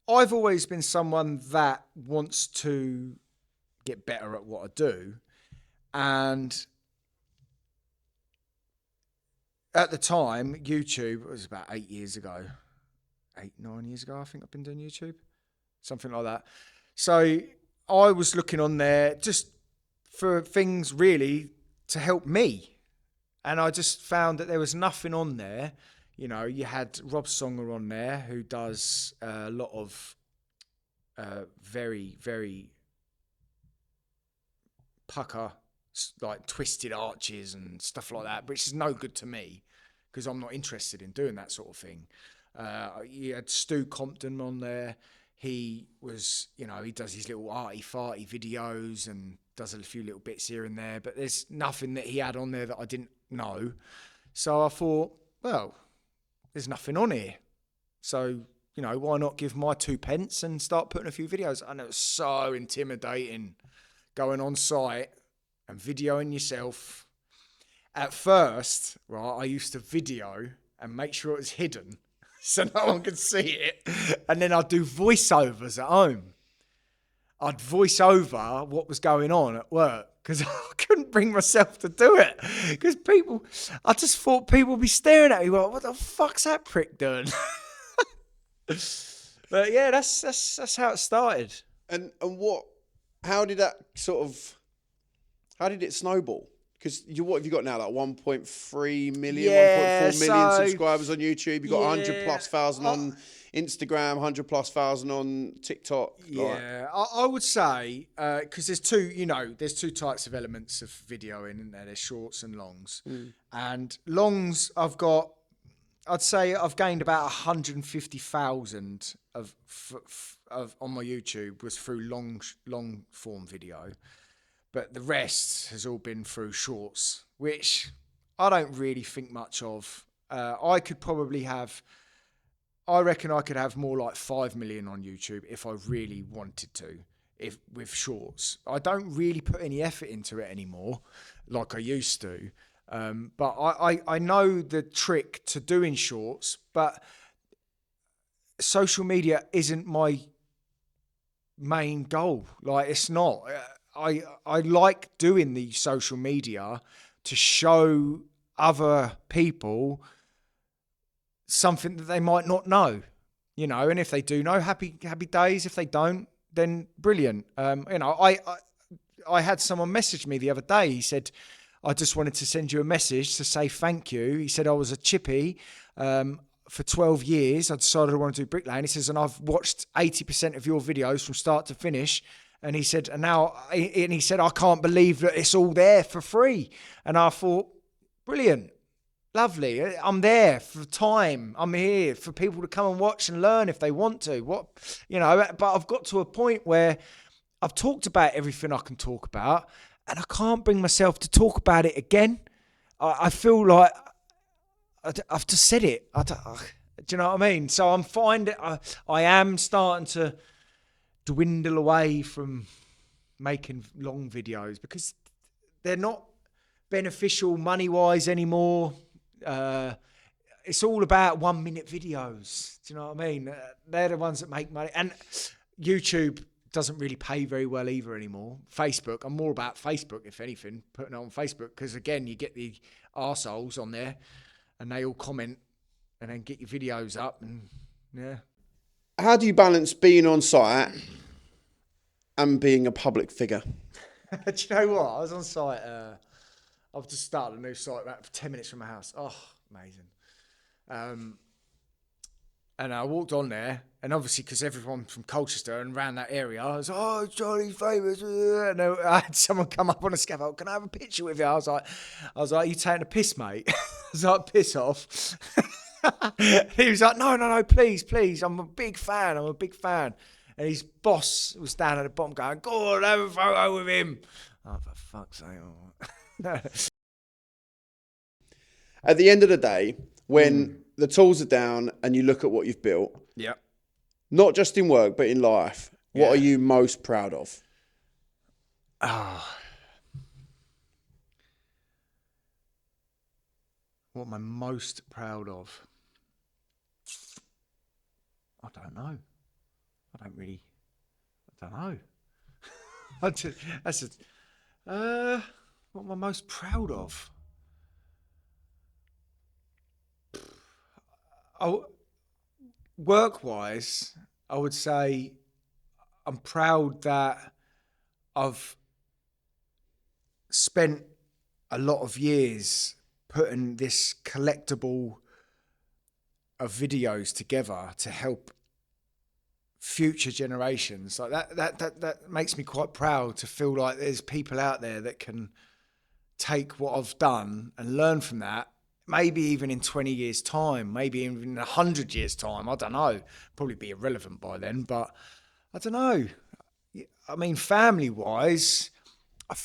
I've always been someone that wants to get better at what I do. And at the time, YouTube, it was about 8, 9 years ago, I think I've been doing YouTube, something like that. So I was looking on there just for things really to help me. And I just found that there was nothing on there. You know, you had Rob Songer on there, who does a lot of very, very pucker, like twisted arches and stuff like that, which is no good to me because I'm not interested in doing that sort of thing. You had Stu Compton on there. He was, he does his little arty-farty videos and does a few little bits here and there, but there's nothing that he had on there that I didn't know. So I thought, well, there's nothing on here. So, why not give my 2 pence and start putting a few videos? And it was so intimidating going on site and videoing yourself. At first, right, I used to video and make sure it was hidden so no one could see it. And then I'd do voiceovers at home. I'd voice over what was going on at work because I couldn't bring myself to do it. Because I just thought people would be staring at me, like, what the fuck's that prick doing? But yeah, that's how it started. And how did it snowball? Because what have you got now? Like 1.3 million, 1.4 million subscribers on YouTube. You've got 100,000+ on Instagram, 100,000+ on TikTok. Yeah, I would say, because there's two types of elements of videoing, isn't there? There's shorts and longs. And longs, I'd say I've gained about 150,000 of on my YouTube was through long form video. But the rest has all been through shorts, which I don't really think much of. I reckon I could have more like 5 million on YouTube if I really wanted to, with shorts. I don't really put any effort into it anymore like I used to. But I know the trick to doing shorts, but social media isn't my main goal. Like, it's not. I like doing the social media to show other people something that they might not know, and if they do know, happy days. If they don't, then brilliant. I had someone message me the other day. He said, I just wanted to send you a message to say thank you. He said, I was a chippy for 12 years. I decided I want to do bricklaying. He says, and I've watched 80% of your videos from start to finish. And he said, I can't believe that it's all there for free. And I thought, brilliant. Lovely. I'm there for time. I'm here for people to come and watch and learn if they want to. But I've got to a point where I've talked about everything I can talk about, and I can't bring myself to talk about it again. I feel like I've just said it. Do you know what I mean? So I'm finding I am starting to dwindle away from making long videos because they're not beneficial money-wise anymore. It's all about 1 minute videos. Do you know what I mean? They're the ones that make money. And YouTube doesn't really pay very well either anymore. Facebook, I'm more about Facebook, if anything, putting it on Facebook, because again, you get the arseholes on there and they all comment and then get your videos up and yeah. How do you balance being on site and being a public figure? Do you know what? I was on site, I've just started a new site about 10 minutes from my house. Oh, amazing. And I walked on there, and obviously because everyone from Colchester and around that area, I was like, oh, Johnny's famous. And I had someone come up on a scaffold, can I have a picture with you? I was like, you taking a piss, mate? I was like, piss off. He was like, no, please. I'm a big fan. And his boss was down at the bottom going, go on, have a photo with him. Oh, for fuck's sake. At the end of the day, when the tools are down and you look at what you've built, not just in work, but in life, what are you most proud of? What am I most proud of? I don't know. What am I most proud of? Work-wise, I would say I'm proud that I've spent a lot of years putting this collectible of videos together to help future generations. Like that makes me quite proud to feel like there's people out there that can take what I've done and learn from that. Maybe even in 20 years' time, maybe even in 100 years' time. I don't know. Probably be irrelevant by then, but I don't know. I mean, family-wise, I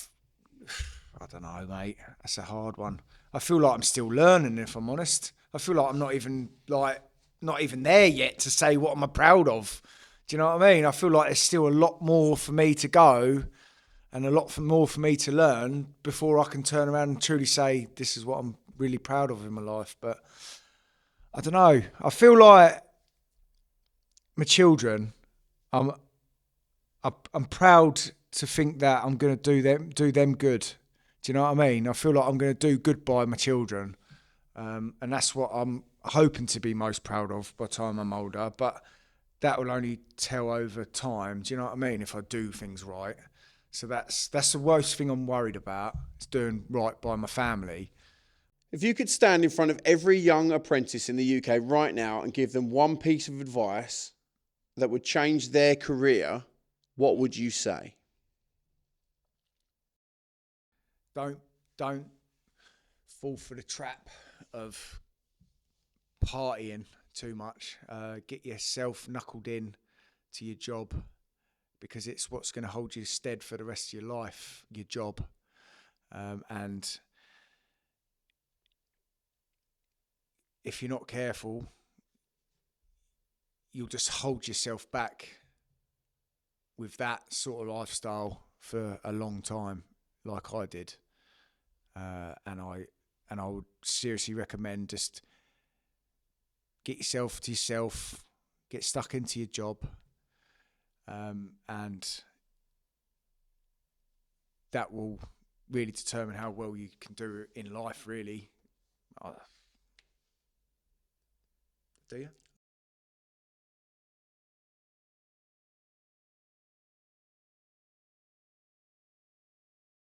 don't know, mate. That's a hard one. I feel like I'm still learning, if I'm honest. I feel like I'm not even there yet to say what am I proud of. Do you know what I mean? I feel like there's still a lot more for me to go and a lot more for me to learn before I can turn around and truly say this is what I'm really proud of in my life. But I don't know. I feel like my children, I'm proud to think that I'm going to do them good. Do you know what I mean? I feel like I'm going to do good by my children. And that's what I'm hoping to be most proud of by the time I'm older. But that will only tell over time. Do you know what I mean? If I do things right. So that's the worst thing I'm worried about. It's doing right by my family. If you could stand in front of every young apprentice in the UK right now and give them one piece of advice that would change their career, what would you say? Don't fall for the trap of partying too much. Get yourself knuckled in to your job, because it's what's going to hold you stead for the rest of your life, your job. And if you're not careful, you'll just hold yourself back with that sort of lifestyle for a long time, like I did. And I would seriously recommend just get yourself to yourself, get stuck into your job, and that will really determine how well you can do in life, really. Do you?